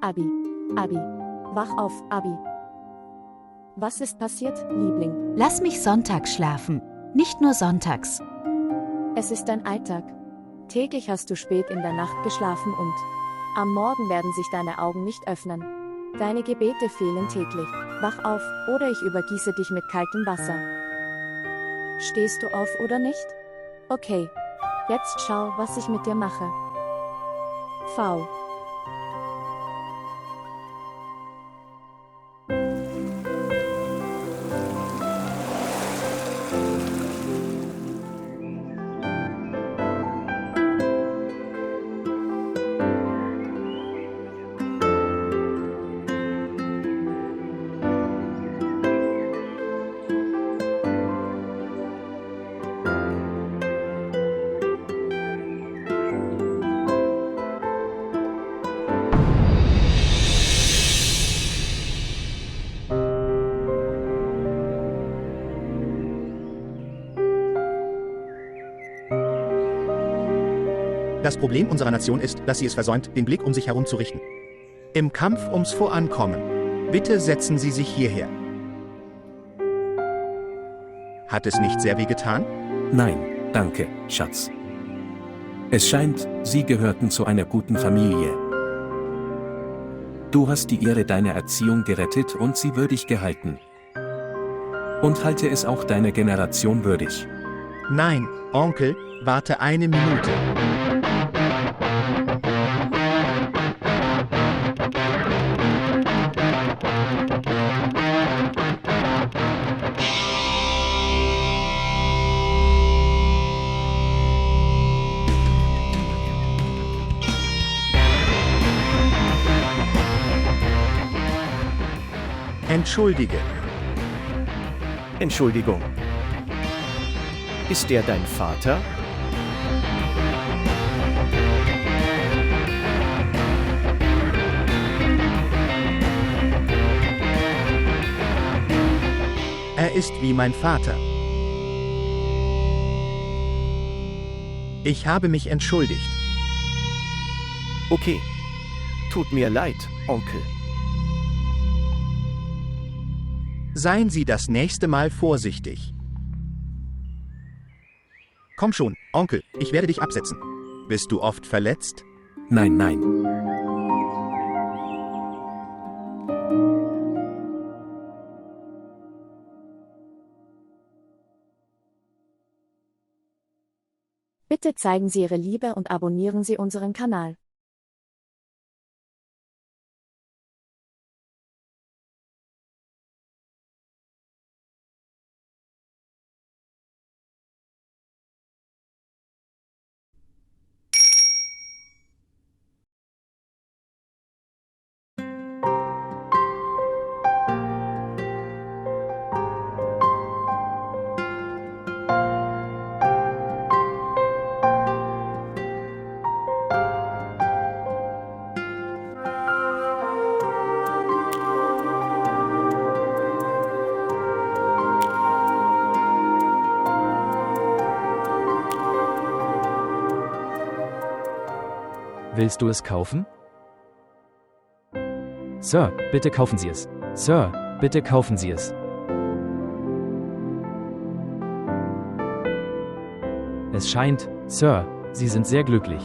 Abi. Abi. Wach auf, Abi. Was ist passiert, Liebling? Lass mich sonntags schlafen, nicht nur sonntags. Es ist dein Alltag. Täglich hast du spät in der Nacht geschlafen und am Morgen werden sich deine Augen nicht öffnen. Deine Gebete fehlen täglich. Wach auf, oder ich übergieße dich mit kaltem Wasser. Stehst du auf oder nicht? Okay. Jetzt schau, was ich mit dir mache. V. Das Problem unserer Nation ist, dass sie es versäumt, den Blick um sich herum zu richten. Im Kampf ums Vorankommen. Bitte setzen Sie sich hierher. Hat es nicht sehr weh getan? Nein, danke, Schatz. Es scheint, Sie gehörten zu einer guten Familie. Du hast die Ehre deiner Erziehung gerettet und sie würdig gehalten. Und halte es auch deiner Generation würdig. Nein, Onkel, warte eine Minute. Entschuldige. Entschuldigung. Ist der dein Vater? Er ist wie mein Vater. Ich habe mich entschuldigt. Okay. Tut mir leid, Onkel. Seien Sie das nächste Mal vorsichtig. Komm schon, Onkel, ich werde dich absetzen. Bist du oft verletzt? Nein, nein. Bitte zeigen Sie Ihre Liebe und abonnieren Sie unseren Kanal. Willst du es kaufen? Sir, bitte kaufen Sie es. Sir, bitte kaufen Sie es. Es scheint, Sir, Sie sind sehr glücklich.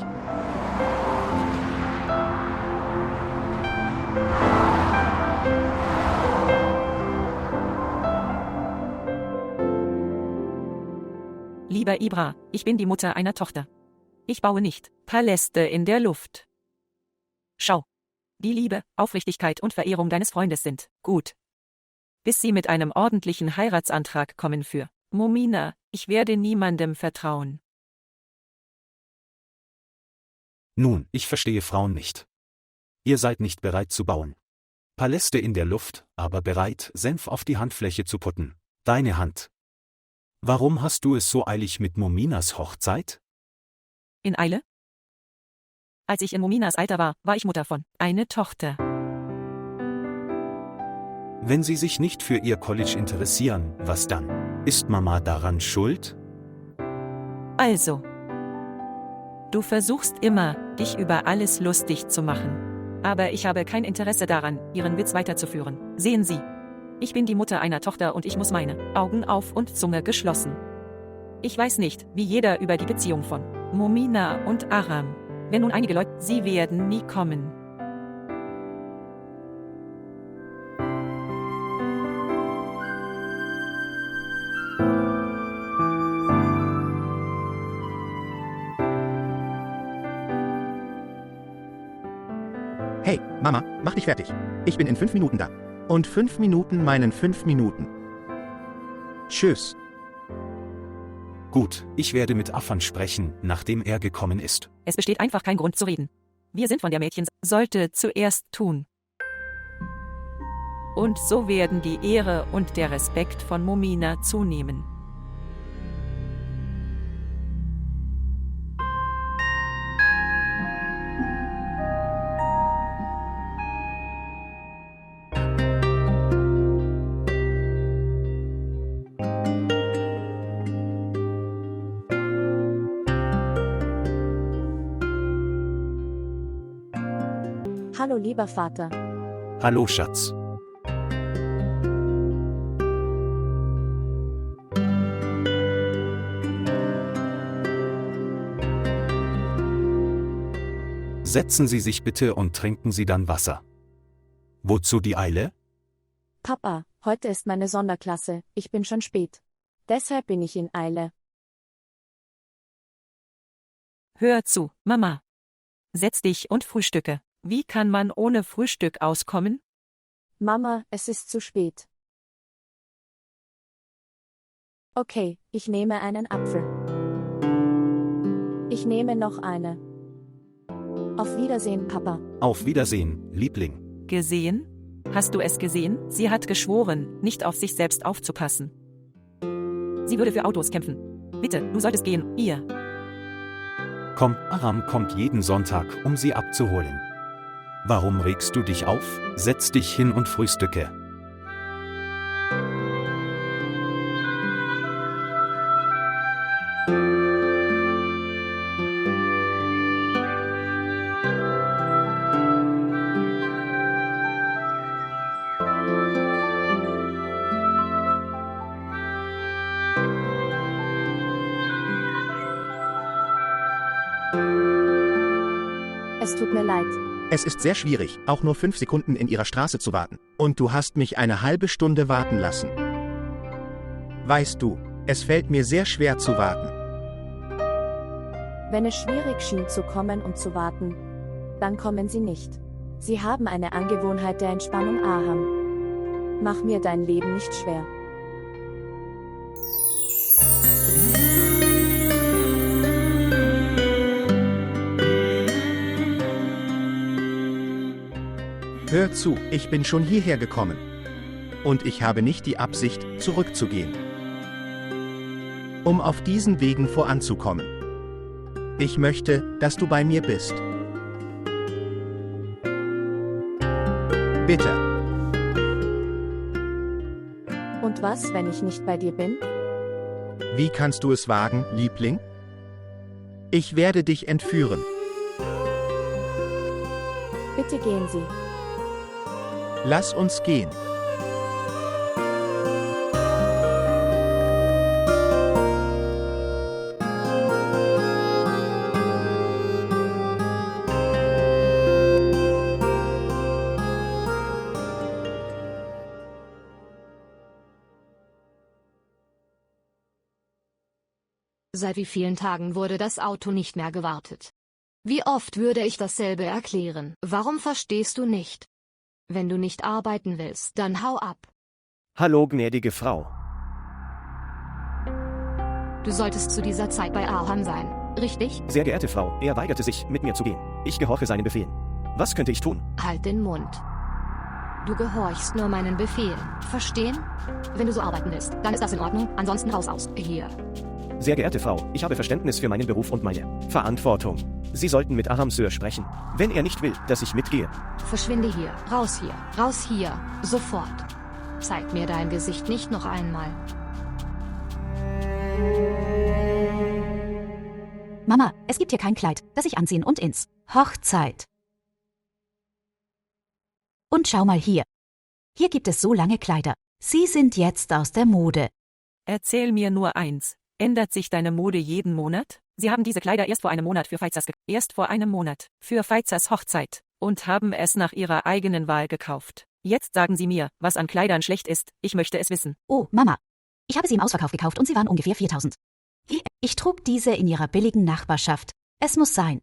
Lieber Ibra, ich bin die Mutter einer Tochter. Ich baue nicht Paläste in der Luft. Schau. Die Liebe, Aufrichtigkeit und Verehrung deines Freundes sind gut. Bis sie mit einem ordentlichen Heiratsantrag kommen für Momina, ich werde niemandem vertrauen. Nun, ich verstehe Frauen nicht. Ihr seid nicht bereit zu bauen. Paläste in der Luft, aber bereit, Senf auf die Handfläche zu putten. Deine Hand. Warum hast du es so eilig mit Mominas Hochzeit? In Eile? Als ich in Mominas Alter war, war ich Mutter von eine Tochter. Wenn sie sich nicht für ihr College interessieren, was dann? Ist Mama daran schuld? Also. Du versuchst immer, dich über alles lustig zu machen. Aber ich habe kein Interesse daran, Ihren Witz weiterzuführen. Sehen Sie. Ich bin die Mutter einer Tochter und ich muss meine Augen auf und Zunge geschlossen. Ich weiß nicht, wie jeder über die Beziehung von Momina und Aram. Wenn nun einige Leute, sie werden nie kommen. Hey, Mama, mach dich fertig. Ich bin in 5 Minuten da. Und 5 Minuten meinen 5 Minuten. Tschüss. Gut, ich werde mit Afan sprechen, nachdem er gekommen ist. Es besteht einfach kein Grund zu reden. Wir sind von der Mädchen, sollte zuerst tun. Und so werden die Ehre und der Respekt von Momina zunehmen. Hallo lieber Vater. Hallo Schatz. Setzen Sie sich bitte und trinken Sie dann Wasser. Wozu die Eile? Papa, heute ist meine Sonderklasse, ich bin schon spät. Deshalb bin ich in Eile. Hör zu, Mama. Setz dich und frühstücke. Wie kann man ohne Frühstück auskommen? Mama, es ist zu spät. Okay, ich nehme einen Apfel. Ich nehme noch eine. Auf Wiedersehen, Papa. Auf Wiedersehen, Liebling. Gesehen? Hast du es gesehen? Sie hat geschworen, nicht auf sich selbst aufzupassen. Sie würde für Autos kämpfen. Bitte, du solltest gehen, ihr. Komm, Aram kommt jeden Sonntag, um sie abzuholen. Warum regst du dich auf? Setz dich hin und frühstücke. Es tut mir leid. Es ist sehr schwierig, auch nur 5 Sekunden in ihrer Straße zu warten. Und du hast mich eine halbe Stunde warten lassen. Weißt du, es fällt mir sehr schwer zu warten. Wenn es schwierig schien zu kommen und zu warten, dann kommen Sie nicht. Sie haben eine Angewohnheit der Entspannung, Aham. Mach mir dein Leben nicht schwer. Hör zu, ich bin schon hierher gekommen. Und ich habe nicht die Absicht, zurückzugehen. Um auf diesen Wegen voranzukommen. Ich möchte, dass du bei mir bist. Bitte. Und was, wenn ich nicht bei dir bin? Wie kannst du es wagen, Liebling? Ich werde dich entführen. Bitte gehen Sie. Lass uns gehen. Seit wie vielen Tagen wurde das Auto nicht mehr gewartet? Wie oft würde ich dasselbe erklären? Warum verstehst du nicht? Wenn du nicht arbeiten willst, dann hau ab. Hallo, gnädige Frau. Du solltest zu dieser Zeit bei Aham sein, richtig? Sehr geehrte Frau, er weigerte sich, mit mir zu gehen. Ich gehorche seinen Befehlen. Was könnte ich tun? Halt den Mund. Du gehorchst nur meinen Befehlen, verstehen? Wenn du so arbeiten willst, dann ist das in Ordnung, ansonsten raus aus hier. Sehr geehrte Frau, ich habe Verständnis für meinen Beruf und meine Verantwortung. Sie sollten mit Aram Sir sprechen, wenn er nicht will, dass ich mitgehe. Verschwinde hier, raus hier, sofort. Zeig mir dein Gesicht nicht noch einmal. Mama, es gibt hier kein Kleid, das ich anziehen und ins Hochzeit Und schau mal hier. Hier gibt es so lange Kleider. Sie sind jetzt aus der Mode. Erzähl mir nur eins. Ändert sich deine Mode jeden Monat? Sie haben diese Kleider erst vor einem Monat für Feizers Hochzeit und haben es nach ihrer eigenen Wahl gekauft. Jetzt sagen Sie mir, was an Kleidern schlecht ist. Ich möchte es wissen. Oh, Mama. Ich habe sie im Ausverkauf gekauft und sie waren ungefähr 4.000. Ich trug diese in ihrer billigen Nachbarschaft. Es muss sein.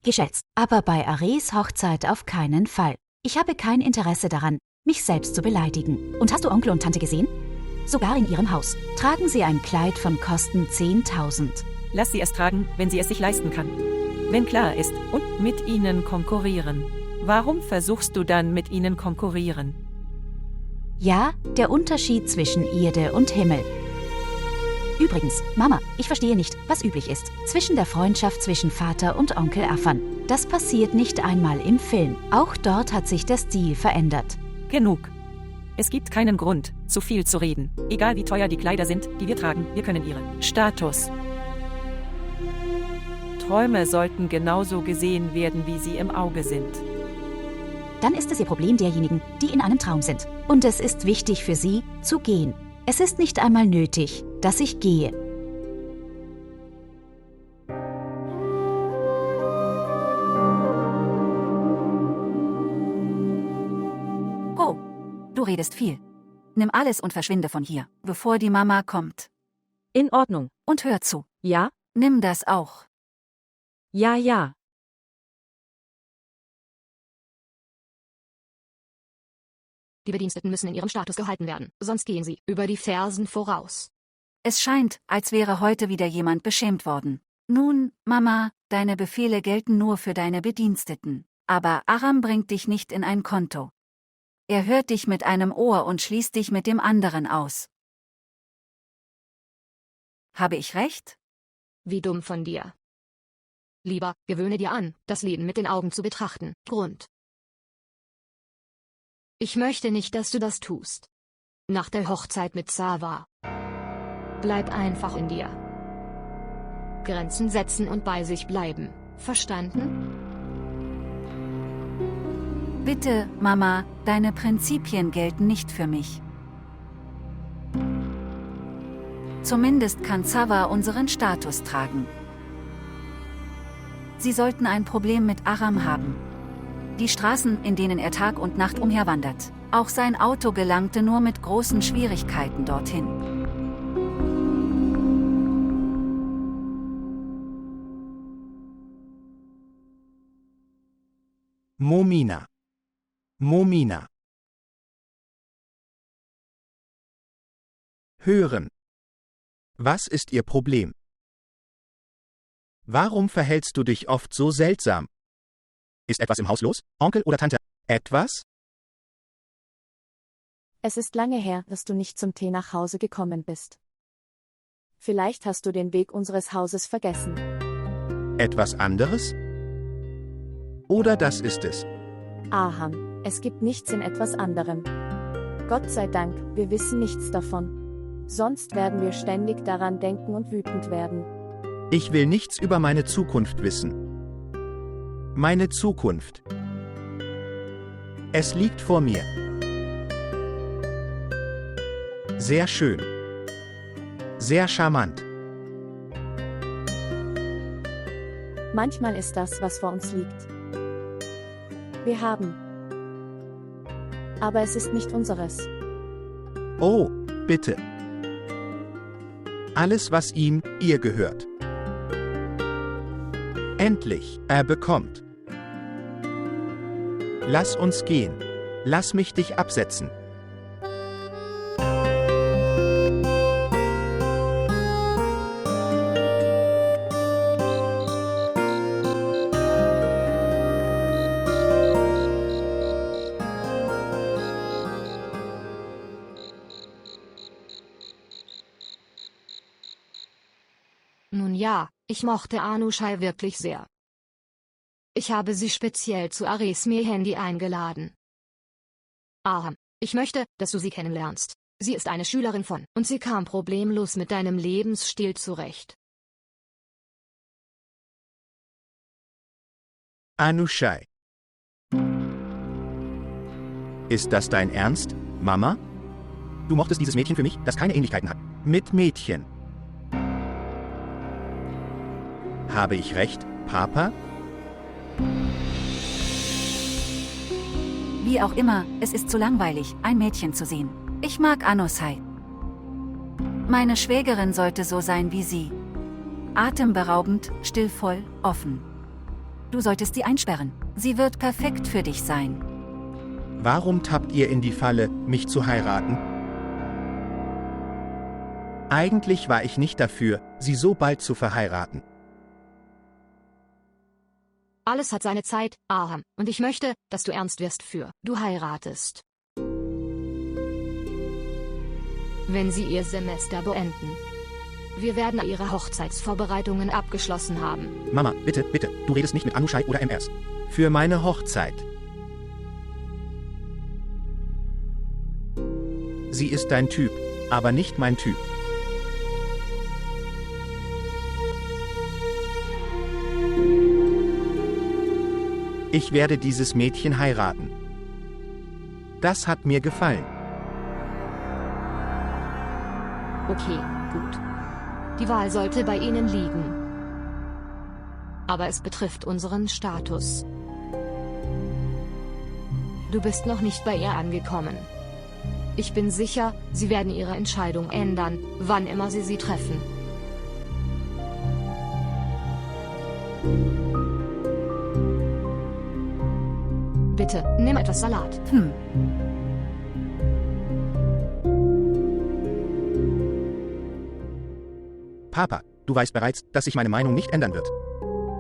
Geschätzt. Aber bei Ares Hochzeit auf keinen Fall. Ich habe kein Interesse daran, mich selbst zu beleidigen. Und hast du Onkel und Tante gesehen? Sogar in ihrem Haus tragen sie ein Kleid von Kosten 10.000. Lass sie es tragen, wenn sie es sich leisten kann. Wenn klar ist, und mit ihnen konkurrieren. Warum versuchst du dann mit ihnen konkurrieren? Ja, der Unterschied zwischen Erde und Himmel. Übrigens, Mama, ich verstehe nicht, was üblich ist zwischen der Freundschaft zwischen Vater und Onkel Affan. Das passiert nicht einmal im Film. Auch dort hat sich der Stil verändert. Genug. Es gibt keinen Grund, zu viel zu reden. Egal wie teuer die Kleider sind, die wir tragen, wir können ihren Status. Träume sollten genauso gesehen werden, wie sie im Auge sind. Dann ist es ihr Problem derjenigen, die in einem Traum sind. Und es ist wichtig für sie, zu gehen. Es ist nicht einmal nötig, dass ich gehe. Oh, du redest viel. Nimm alles und verschwinde von hier, bevor die Mama kommt. In Ordnung. Und hör zu. Ja? Nimm das auch. Ja, ja. Die Bediensteten müssen in ihrem Status gehalten werden, sonst gehen sie über die Fersen voraus. Es scheint, als wäre heute wieder jemand beschämt worden. Nun, Mama, deine Befehle gelten nur für deine Bediensteten. Aber Aram bringt dich nicht in ein Konto. Er hört dich mit einem Ohr und schließt dich mit dem anderen aus. Habe ich recht? Wie dumm von dir. Lieber, gewöhne dir an, das Leben mit den Augen zu betrachten. Grund. Ich möchte nicht, dass du das tust. Nach der Hochzeit mit Sawa. Bleib einfach in dir. Grenzen setzen und bei sich bleiben. Verstanden? Bitte, Mama, deine Prinzipien gelten nicht für mich. Zumindest kann Sawa unseren Status tragen. Sie sollten ein Problem mit Aram haben. Die Straßen, in denen er Tag und Nacht umherwandert. Auch sein Auto gelangte nur mit großen Schwierigkeiten dorthin. Momina. Momina. Hören. Was ist Ihr Problem? Warum verhältst du dich oft so seltsam? Ist etwas im Haus los, Onkel oder Tante? Etwas? Es ist lange her, dass du nicht zum Tee nach Hause gekommen bist. Vielleicht hast du den Weg unseres Hauses vergessen. Etwas anderes? Oder das ist es? Aham, es gibt nichts in etwas anderem. Gott sei Dank, wir wissen nichts davon. Sonst werden wir ständig daran denken und wütend werden. Ich will nichts über meine Zukunft wissen. Meine Zukunft. Es liegt vor mir. Sehr schön. Sehr charmant. Manchmal ist das, was vor uns liegt. Wir haben. Aber es ist nicht unseres. Oh, bitte. Alles, was ihm, ihr gehört. Endlich, er bekommt. Lass uns gehen. Lass mich dich absetzen. Nun ja, ich mochte Anushai wirklich sehr. Ich habe sie speziell zu Ares Handy eingeladen. Aham, ich möchte, dass du sie kennenlernst. Sie ist eine Schülerin von, und sie kam problemlos mit deinem Lebensstil zurecht. Anushai. Ist das dein Ernst, Mama? Du mochtest dieses Mädchen für mich, das keine Ähnlichkeiten hat. Mit Mädchen. Habe ich recht, Papa? Wie auch immer, es ist zu langweilig, ein Mädchen zu sehen. Ich mag Anusai. Meine Schwägerin sollte so sein wie sie. Atemberaubend, stillvoll, offen. Du solltest sie einsperren. Sie wird perfekt für dich sein. Warum tappt ihr in die Falle, mich zu heiraten? Eigentlich war ich nicht dafür, sie so bald zu verheiraten. Alles hat seine Zeit, Aham, und ich möchte, dass du ernst wirst für du heiratest. Wenn sie ihr Semester beenden. Wir werden ihre Hochzeitsvorbereitungen abgeschlossen haben. Mama, bitte, bitte, du redest nicht mit Anushai oder MS. Für meine Hochzeit. Sie ist dein Typ, aber nicht mein Typ. Ich werde dieses Mädchen heiraten. Das hat mir gefallen. Okay, gut. Die Wahl sollte bei Ihnen liegen. Aber es betrifft unseren Status. Du bist noch nicht bei ihr angekommen. Ich bin sicher, Sie werden Ihre Entscheidung ändern, wann immer Sie sie treffen. Bitte, nimm etwas Salat. Papa, du weißt bereits, dass sich meine Meinung nicht ändern wird.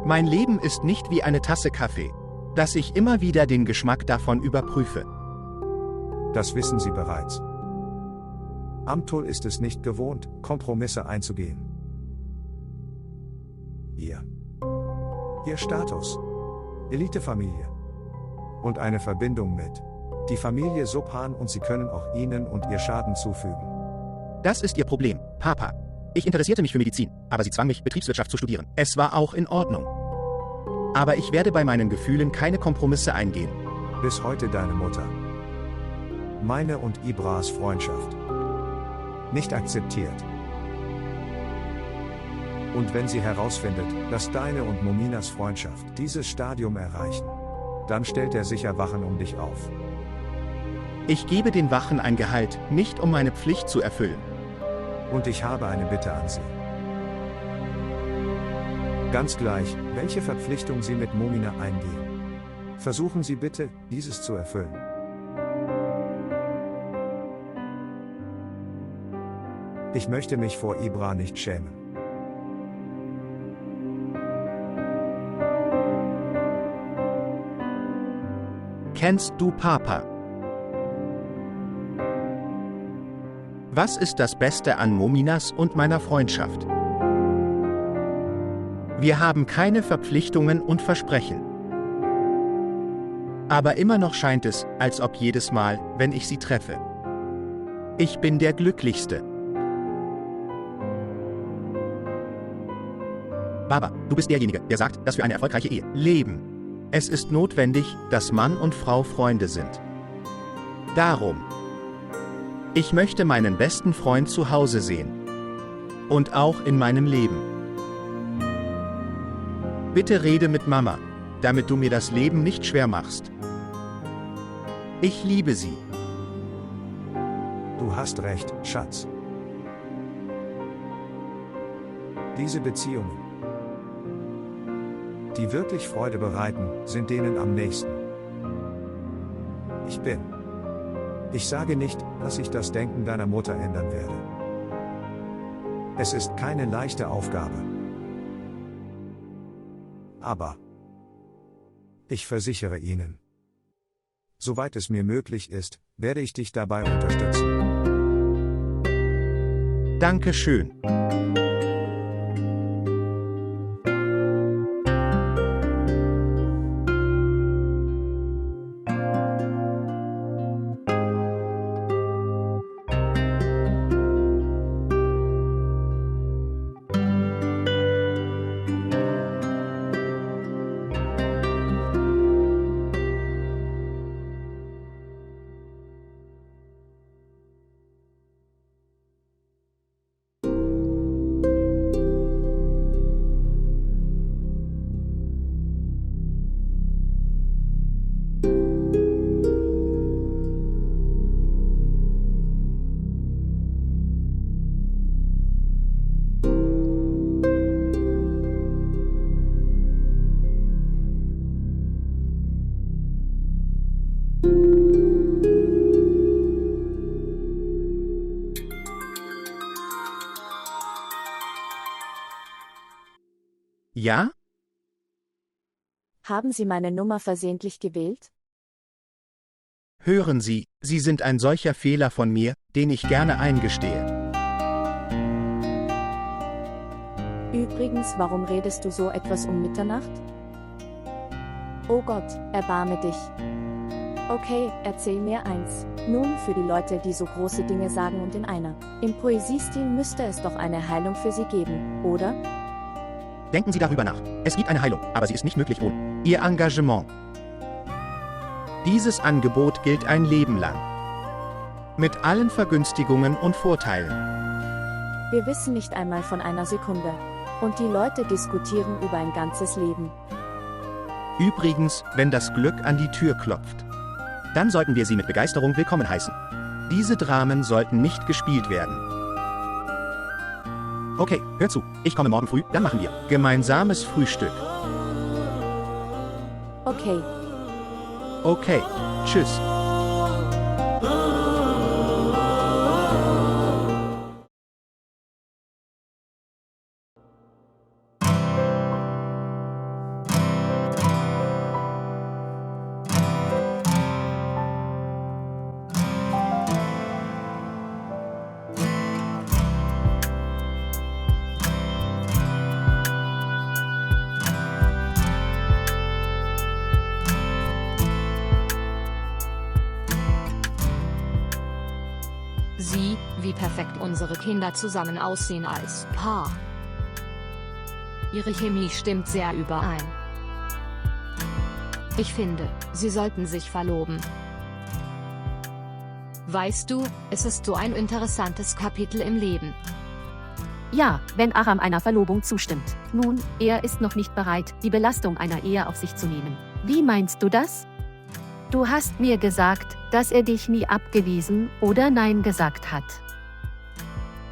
Mein Leben ist nicht wie eine Tasse Kaffee, dass ich immer wieder den Geschmack davon überprüfe. Das wissen Sie bereits. Amtul ist es nicht gewohnt, Kompromisse einzugehen. Ihr Status. Elitefamilie. Und eine Verbindung mit die Familie Subhan und sie können auch Ihnen und ihr Schaden zufügen. Das ist Ihr Problem, Papa. Ich interessierte mich für Medizin, aber sie zwang mich, Betriebswirtschaft zu studieren. Es war auch in Ordnung. Aber ich werde bei meinen Gefühlen keine Kompromisse eingehen. Bis heute deine Mutter. Meine und Ibras Freundschaft. Nicht akzeptiert. Und wenn sie herausfindet, dass deine und Mominas Freundschaft dieses Stadium erreichen, dann stellt er sicher Wachen um dich auf. Ich gebe den Wachen ein Gehalt, nicht um meine Pflicht zu erfüllen. Und ich habe eine Bitte an Sie. Ganz gleich, welche Verpflichtung Sie mit Momina eingehen. Versuchen Sie bitte, dieses zu erfüllen. Ich möchte mich vor Ibra nicht schämen. Kennst du Papa? Was ist das Beste an Mominas und meiner Freundschaft? Wir haben keine Verpflichtungen und Versprechen. Aber immer noch scheint es, als ob jedes Mal, wenn ich sie treffe. Ich bin der Glücklichste. Baba, du bist derjenige, der sagt, dass für eine erfolgreiche Ehe Leben. Es ist notwendig, dass Mann und Frau Freunde sind. Darum. Ich möchte meinen besten Freund zu Hause sehen. Und auch in meinem Leben. Bitte rede mit Mama, damit du mir das Leben nicht schwer machst. Ich liebe sie. Du hast recht, Schatz. Diese Beziehungen, die wirklich Freude bereiten, sind denen am nächsten. Ich sage nicht, dass ich das Denken deiner Mutter ändern werde. Es ist keine leichte Aufgabe. Aber ich versichere Ihnen, soweit es mir möglich ist, werde ich dich dabei unterstützen. Dankeschön. Haben Sie meine Nummer versehentlich gewählt? Hören Sie, Sie sind ein solcher Fehler von mir, den ich gerne eingestehe. Übrigens, warum redest du so etwas um Mitternacht? Oh Gott, erbarme dich. Okay, erzähl mir eins. Nun, für die Leute, die so große Dinge sagen und in einer. Im Poesiestil müsste es doch eine Heilung für sie geben, oder? Denken Sie darüber nach. Es gibt eine Heilung, aber sie ist nicht möglich ohne Ihr Engagement. Dieses Angebot gilt ein Leben lang. Mit allen Vergünstigungen und Vorteilen. Wir wissen nicht einmal von einer Sekunde. Und die Leute diskutieren über ein ganzes Leben. Übrigens, wenn das Glück an die Tür klopft, dann sollten wir sie mit Begeisterung willkommen heißen. Diese Dramen sollten nicht gespielt werden. Okay, hör zu, ich komme morgen früh, dann machen wir gemeinsames Frühstück. Okay. Okay, tschüss. Sieh, wie perfekt unsere Kinder zusammen aussehen als Paar. Ihre Chemie stimmt sehr überein. Ich finde, sie sollten sich verloben. Weißt du, es ist so ein interessantes Kapitel im Leben. Ja, wenn Aram einer Verlobung zustimmt. Nun, er ist noch nicht bereit, die Belastung einer Ehe auf sich zu nehmen. Wie meinst du das? Du hast mir gesagt, dass er dich nie abgewiesen oder Nein gesagt hat.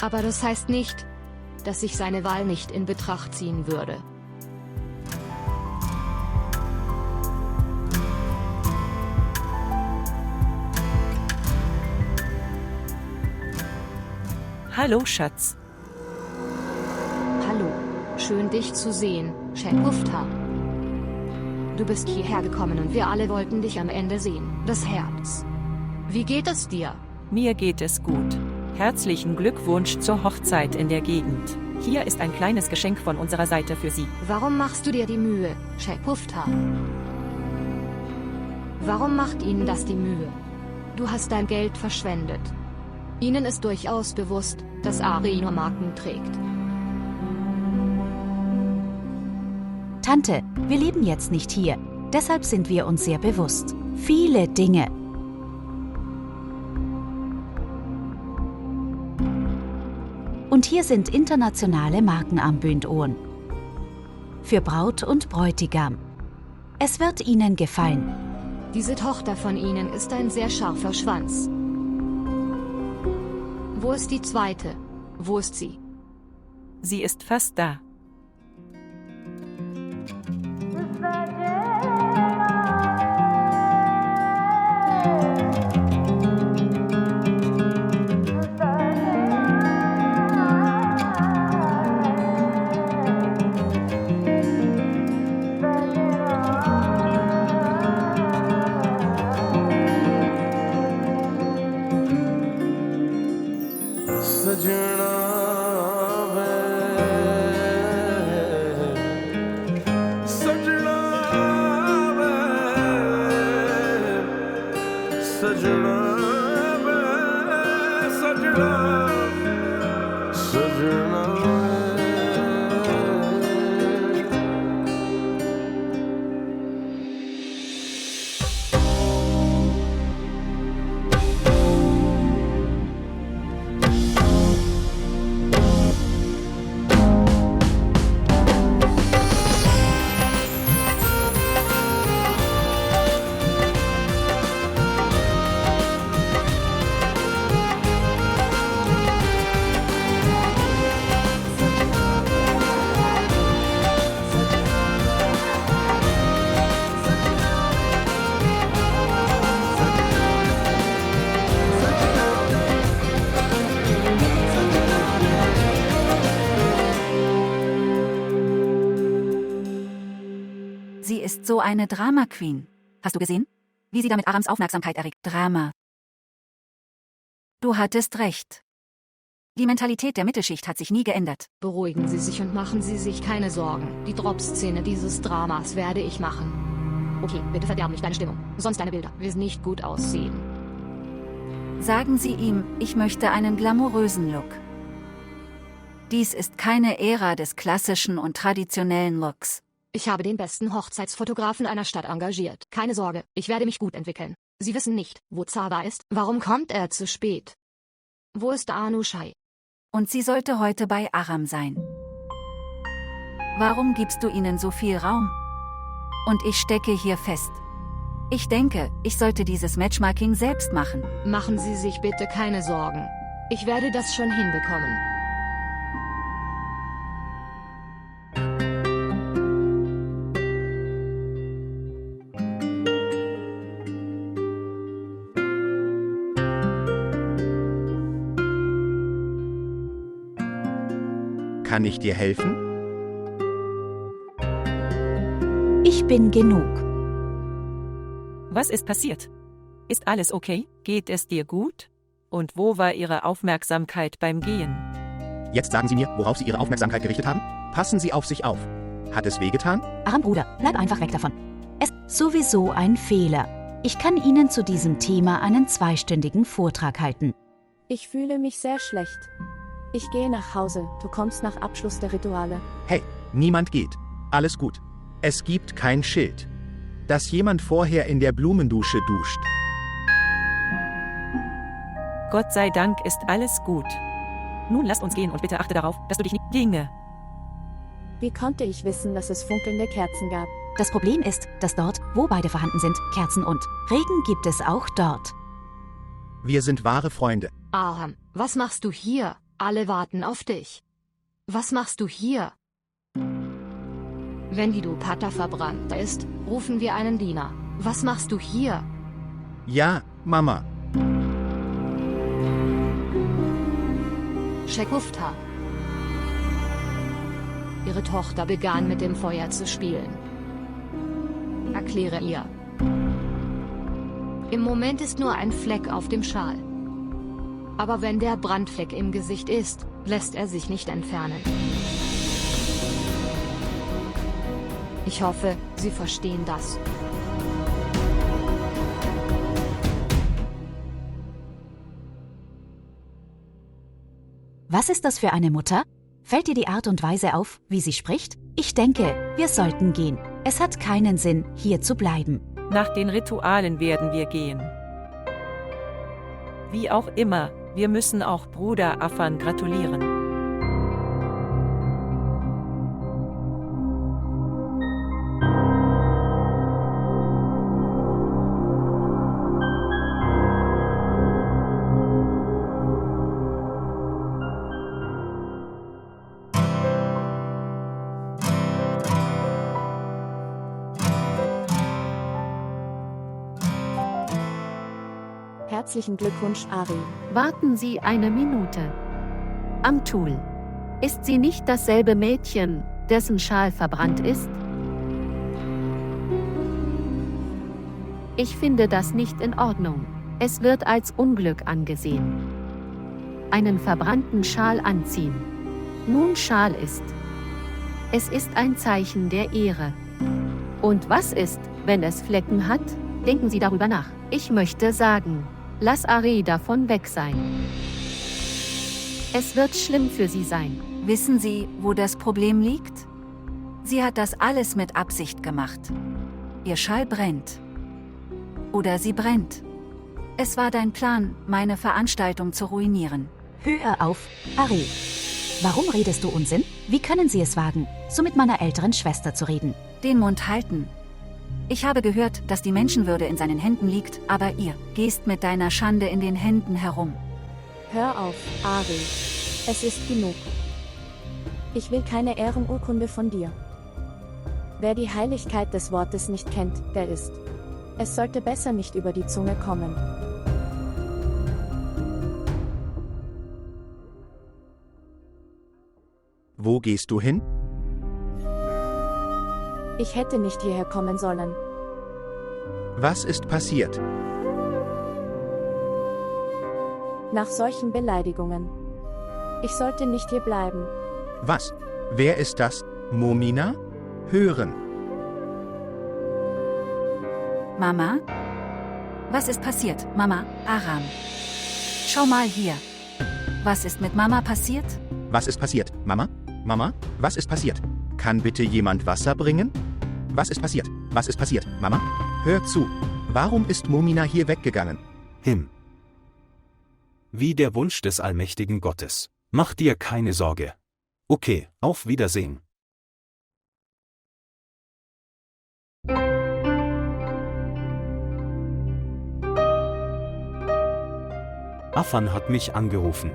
Aber das heißt nicht, dass ich seine Wahl nicht in Betracht ziehen würde. Hallo, Schatz. Hallo, schön dich zu sehen, Shepufta. Du bist hierher gekommen und wir alle wollten dich am Ende sehen, das Herz. Wie geht es dir? Mir geht es gut. Herzlichen Glückwunsch zur Hochzeit in der Gegend. Hier ist ein kleines Geschenk von unserer Seite für Sie. Warum machst du dir die Mühe, Shepufta? Warum macht Ihnen das die Mühe? Du hast dein Geld verschwendet. Ihnen ist durchaus bewusst, dass Ari nur Marken trägt. Tante, wir leben jetzt nicht hier. Deshalb sind wir uns sehr bewusst. Viele Dinge. Und hier sind internationale Markenarmbündohren. Für Braut und Bräutigam. Es wird Ihnen gefallen. Diese Tochter von Ihnen ist ein sehr scharfer Schwanz. Wo ist die zweite? Wo ist sie? Sie ist fast da. सजना वे Sie ist so eine Drama-Queen. Hast du gesehen, wie sie damit Arams Aufmerksamkeit erregt? Drama. Du hattest recht. Die Mentalität der Mittelschicht hat sich nie geändert. Beruhigen Sie sich und machen Sie sich keine Sorgen. Die Drop-Szene dieses Dramas werde ich machen. Okay, bitte verderb nicht deine Stimmung. Sonst deine Bilder wird nicht gut aussehen. Sagen Sie ihm, ich möchte einen glamourösen Look. Dies ist keine Ära des klassischen und traditionellen Looks. Ich habe den besten Hochzeitsfotografen einer Stadt engagiert. Keine Sorge, ich werde mich gut entwickeln. Sie wissen nicht, wo Zava ist. Warum kommt er zu spät? Wo ist Anushai? Und sie sollte heute bei Aram sein. Warum gibst du ihnen so viel Raum? Und ich stecke hier fest. Ich denke, ich sollte dieses Matchmaking selbst machen. Machen Sie sich bitte keine Sorgen. Ich werde das schon hinbekommen. Kann ich dir helfen? Ich bin genug. Was ist passiert? Ist alles okay? Geht es dir gut? Und wo war Ihre Aufmerksamkeit beim Gehen? Jetzt sagen Sie mir, worauf Sie Ihre Aufmerksamkeit gerichtet haben? Passen Sie auf sich auf. Hat es wehgetan? Aram, Bruder, bleib einfach weg davon. Es ist sowieso ein Fehler. Ich kann Ihnen zu diesem Thema einen 2-stündigen Vortrag halten. Ich fühle mich sehr schlecht. Ich gehe nach Hause, du kommst nach Abschluss der Rituale. Hey, niemand geht. Alles gut. Es gibt kein Schild. Dass jemand vorher in der Blumendusche duscht. Gott sei Dank ist alles gut. Nun lasst uns gehen und bitte achte darauf, dass du dich nicht Dinge. Wie konnte ich wissen, dass es funkelnde Kerzen gab? Das Problem ist, dass dort, wo beide vorhanden sind, Kerzen und Regen gibt es auch dort. Wir sind wahre Freunde. Aram, was machst du hier? Alle warten auf dich. Was machst du hier? Wenn die Dupatta verbrannt ist, rufen wir einen Diener. Was machst du hier? Ja, Mama. Shekufta. Ihre Tochter begann mit dem Feuer zu spielen. Erkläre ihr. Im Moment ist nur ein Fleck auf dem Schal. Aber wenn der Brandfleck im Gesicht ist, lässt er sich nicht entfernen. Ich hoffe, Sie verstehen das. Was ist das für eine Mutter? Fällt dir die Art und Weise auf, wie sie spricht? Ich denke, wir sollten gehen. Es hat keinen Sinn, hier zu bleiben. Nach den Ritualen werden wir gehen. Wie auch immer, wir müssen auch Bruder Afan gratulieren. Herzlichen Glückwunsch, Ari. Warten Sie eine Minute. Amtul. Ist sie nicht dasselbe Mädchen, dessen Schal verbrannt ist? Ich finde das nicht in Ordnung. Es wird als Unglück angesehen. Einen verbrannten Schal anziehen. Nun Schal ist. Es ist ein Zeichen der Ehre. Und was ist, wenn es Flecken hat? Denken Sie darüber nach. Ich möchte sagen, lass Ari davon weg sein. Es wird schlimm für sie sein. Wissen Sie, wo das Problem liegt? Sie hat das alles mit Absicht gemacht. Ihr Schal brennt. Oder sie brennt. Es war dein Plan, meine Veranstaltung zu ruinieren. Hör auf, Ari. Warum redest du Unsinn? Wie können Sie es wagen, so mit meiner älteren Schwester zu reden? Den Mund halten. Ich habe gehört, dass die Menschenwürde in seinen Händen liegt, aber ihr gehst mit deiner Schande in den Händen herum. Hör auf, Ari. Es ist genug. Ich will keine Ehrenurkunde von dir. Wer die Heiligkeit des Wortes nicht kennt, der ist. Es sollte besser nicht über die Zunge kommen. Wo gehst du hin? Ich hätte nicht hierher kommen sollen. Was ist passiert? Nach solchen Beleidigungen. Ich sollte nicht hier bleiben. Was? Wer ist das? Momina? Hören. Mama? Was ist passiert, Mama? Aram. Schau mal hier. Was ist mit Mama passiert? Was ist passiert? Mama? Mama? Was ist passiert? Kann bitte jemand Wasser bringen? Was ist passiert? Was ist passiert? Mama? Hör zu. Warum ist Momina hier weggegangen? Wie der Wunsch des allmächtigen Gottes. Mach dir keine Sorge. Okay, auf Wiedersehen. Afan hat mich angerufen.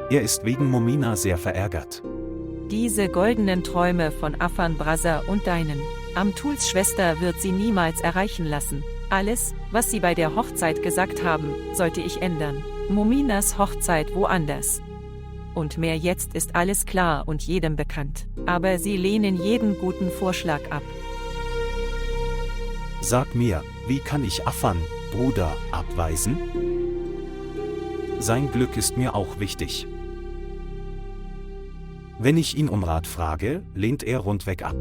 Er ist wegen Momina sehr verärgert. Diese goldenen Träume von Afan Brasa und deinen. Amtuls Schwester wird sie niemals erreichen lassen. Alles, was sie bei der Hochzeit gesagt haben, sollte ich ändern. Mominas Hochzeit woanders. Und mehr jetzt ist alles klar und jedem bekannt. Aber sie lehnen jeden guten Vorschlag ab. Sag mir, wie kann ich Afan, Bruder, abweisen? Sein Glück ist mir auch wichtig. Wenn ich ihn um Rat frage, lehnt er rundweg ab.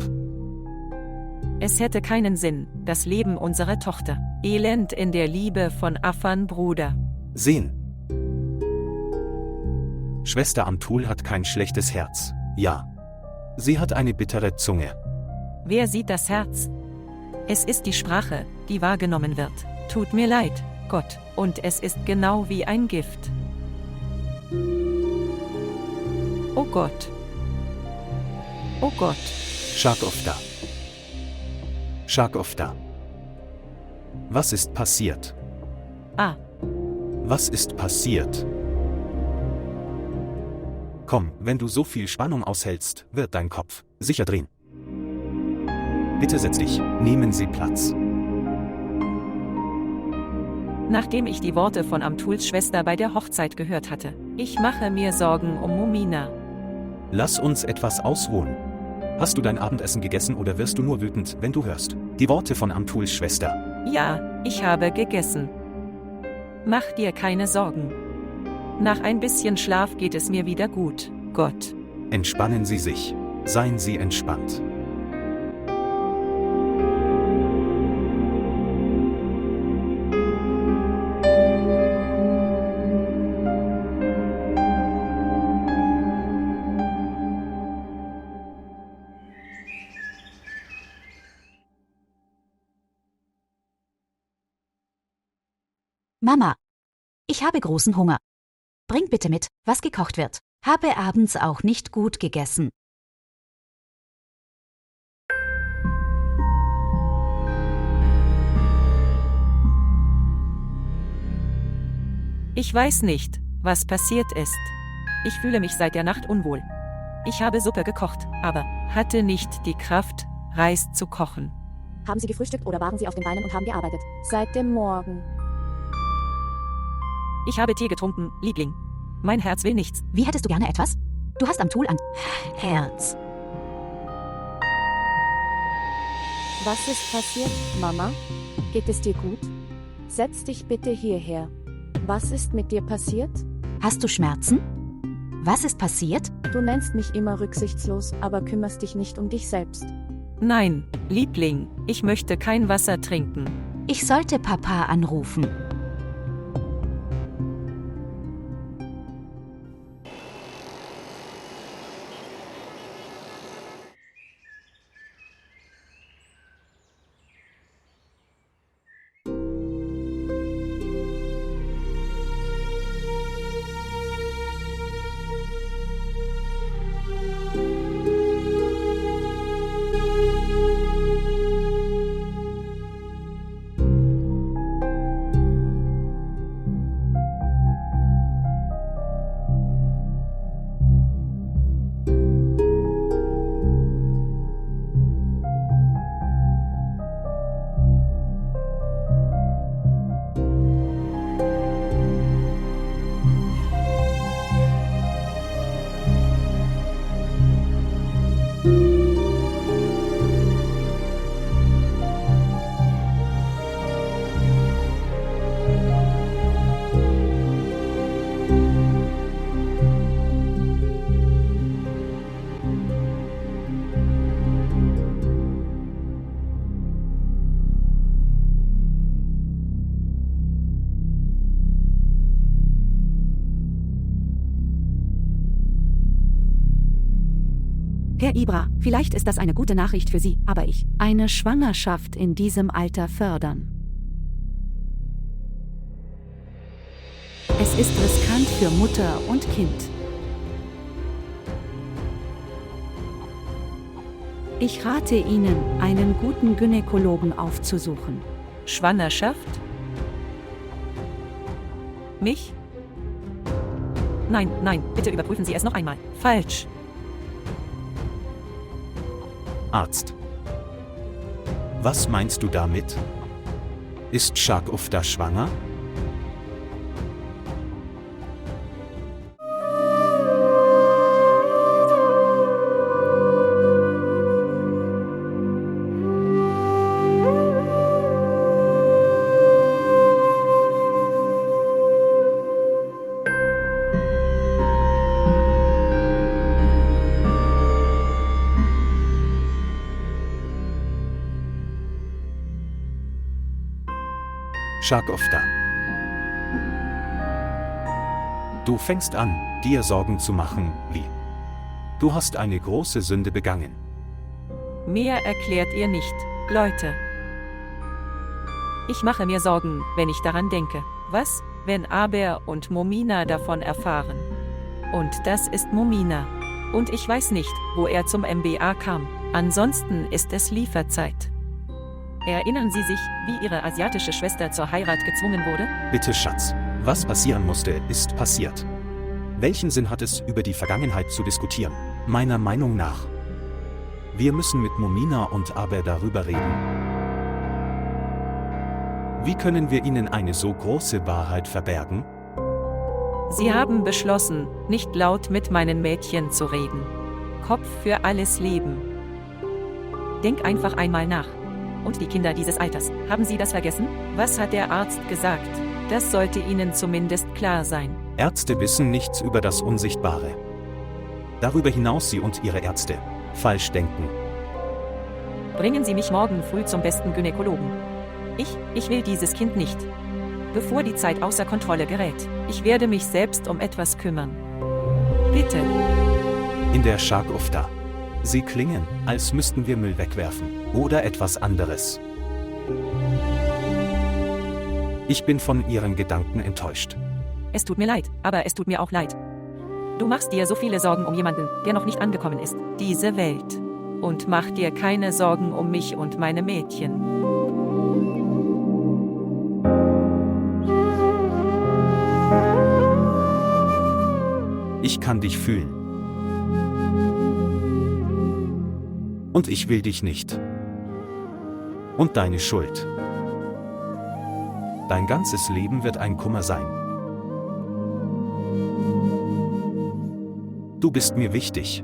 Es hätte keinen Sinn, das Leben unserer Tochter. Elend in der Liebe von Afan Bruder. Sehen. Schwester Amtul hat kein schlechtes Herz. Ja. Sie hat eine bittere Zunge. Wer sieht das Herz? Es ist die Sprache, die wahrgenommen wird. Tut mir leid, Gott, und es ist genau wie ein Gift. Oh Gott. Oh Gott. Shakofta. Shakofta. Was ist passiert? Ah. Was ist passiert? Komm, wenn du so viel Spannung aushältst, wird dein Kopf sicher drehen. Bitte setz dich, nehmen Sie Platz. Nachdem ich die Worte von Amtuls Schwester bei der Hochzeit gehört hatte, ich mache mir Sorgen um Momina. Lass uns etwas ausruhen. Hast du dein Abendessen gegessen oder wirst du nur wütend, wenn du hörst die Worte von Amtuls Schwester? Ja, ich habe gegessen. Mach dir keine Sorgen. Nach ein bisschen Schlaf geht es mir wieder gut, Gott. Entspannen Sie sich. Seien Sie entspannt. Mama, ich habe großen Hunger. Bring bitte mit, was gekocht wird. Habe abends auch nicht gut gegessen. Ich weiß nicht, was passiert ist. Ich fühle mich seit der Nacht unwohl. Ich habe Suppe gekocht, aber hatte nicht die Kraft, Reis zu kochen. Haben Sie gefrühstückt oder waren Sie auf den Beinen und haben gearbeitet? Seit dem Morgen. Ich habe Tee getrunken, Liebling. Mein Herz will nichts. Wie hättest du gerne etwas? Du hast Amtul an Herz. Was ist passiert, Mama? Geht es dir gut? Setz dich bitte hierher. Was ist mit dir passiert? Hast du Schmerzen? Was ist passiert? Du nennst mich immer rücksichtslos, aber kümmerst dich nicht um dich selbst. Nein, Liebling, ich möchte kein Wasser trinken. Ich sollte Papa anrufen. Liebe Ibra, vielleicht ist das eine gute Nachricht für Sie, aber ich eine Schwangerschaft in diesem Alter fördern. Es ist riskant für Mutter und Kind. Ich rate Ihnen, einen guten Gynäkologen aufzusuchen. Schwangerschaft? Mich? Nein, nein, bitte überprüfen Sie es noch einmal. Falsch. Arzt. Was meinst du damit? Ist Shagufta schwanger? Shagufta. Du fängst an, dir Sorgen zu machen, wie? Du hast eine große Sünde begangen. Mehr erklärt ihr nicht, Leute. Ich mache mir Sorgen, wenn ich daran denke. Was, wenn Aber und Momina davon erfahren? Und das ist Momina. Und ich weiß nicht, wo er zum MBA kam. Ansonsten ist es Lieferzeit. Erinnern Sie sich, wie Ihre asiatische Schwester zur Heirat gezwungen wurde? Bitte, Schatz. Was passieren musste, ist passiert. Welchen Sinn hat es, über die Vergangenheit zu diskutieren? Meiner Meinung nach. Wir müssen mit Momina und Aber darüber reden. Wie können wir ihnen eine so große Wahrheit verbergen? Sie haben beschlossen, nicht laut mit meinen Mädchen zu reden. Kopf für alles Leben. Denk einfach einmal nach. Und die Kinder dieses Alters, haben Sie das vergessen? Was hat der Arzt gesagt? Das sollte Ihnen zumindest klar sein. Ärzte wissen nichts über das Unsichtbare. Darüber hinaus Sie und Ihre Ärzte falsch denken. Bringen Sie mich morgen früh zum besten Gynäkologen. Ich will dieses Kind nicht. Bevor die Zeit außer Kontrolle gerät. Ich werde mich selbst um etwas kümmern. Bitte. In der Shagufta. Sie klingen, als müssten wir Müll wegwerfen. Oder etwas anderes. Ich bin von Ihren Gedanken enttäuscht. Es tut mir leid, aber es tut mir auch leid. Du machst dir so viele Sorgen um jemanden, der noch nicht angekommen ist. Diese Welt. Und mach dir keine Sorgen um mich und meine Mädchen. Ich kann dich fühlen. Und ich will dich nicht. Und deine Schuld. Dein ganzes Leben wird ein Kummer sein. Du bist mir wichtig.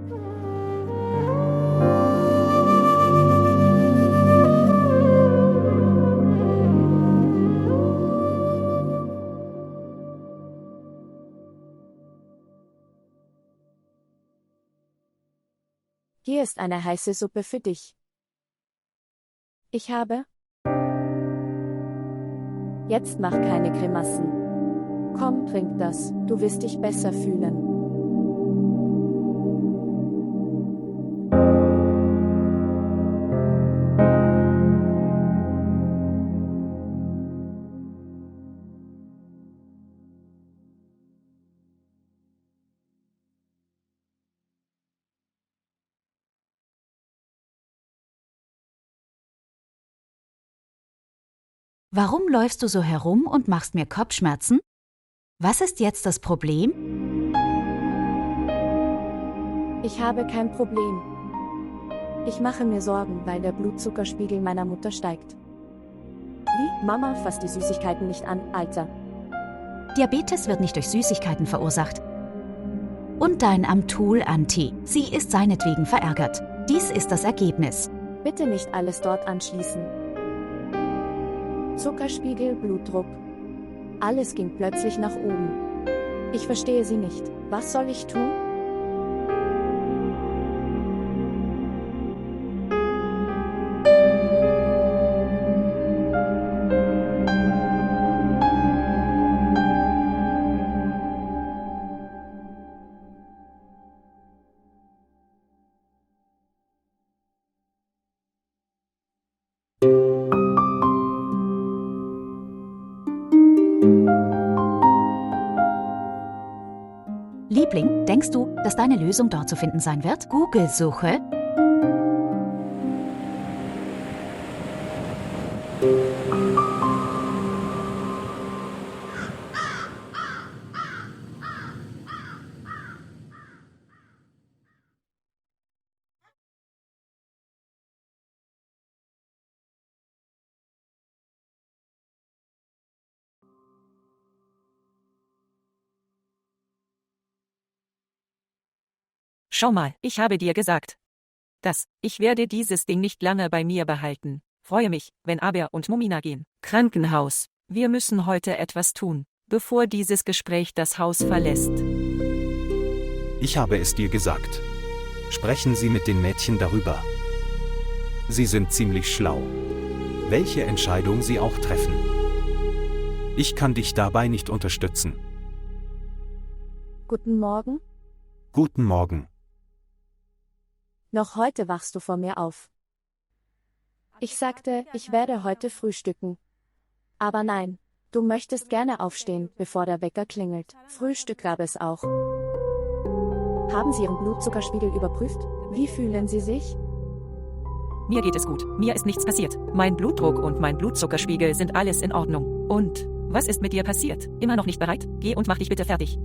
Hier ist eine heiße Suppe für dich. Ich habe. Jetzt mach keine Grimassen. Komm, trink das, du wirst dich besser fühlen. Warum läufst du so herum und machst mir Kopfschmerzen? Was ist jetzt das Problem? Ich habe kein Problem. Ich mache mir Sorgen, weil der Blutzuckerspiegel meiner Mutter steigt. Wie? Mama, fass die Süßigkeiten nicht an, Alter. Diabetes wird nicht durch Süßigkeiten verursacht. Und dein Amtul-Anti, sie ist seinetwegen verärgert. Dies ist das Ergebnis. Bitte nicht alles dort anschließen. Zuckerspiegel, Blutdruck. Alles ging plötzlich nach oben. Ich verstehe sie nicht. Was soll ich tun? Liebling, denkst du, dass deine Lösung dort zu finden sein wird? Google-Suche. Schau mal, ich habe dir gesagt. Ich werde dieses Ding nicht lange bei mir behalten. Freue mich, wenn Aber und Momina gehen. Krankenhaus. Wir müssen heute etwas tun, bevor dieses Gespräch das Haus verlässt. Ich habe es dir gesagt. Sprechen Sie mit den Mädchen darüber. Sie sind ziemlich schlau. Welche Entscheidung sie auch treffen. Ich kann dich dabei nicht unterstützen. Guten Morgen. Guten Morgen. Noch heute wachst du vor mir auf. Ich sagte, ich werde heute frühstücken. Aber nein, du möchtest gerne aufstehen, bevor der Wecker klingelt. Frühstück gab es auch. Haben Sie Ihren Blutzuckerspiegel überprüft? Wie fühlen Sie sich? Mir geht es gut. Mir ist nichts passiert. Mein Blutdruck und mein Blutzuckerspiegel sind alles in Ordnung. Und, was ist mit dir passiert? Immer noch nicht bereit? Geh und mach dich bitte fertig.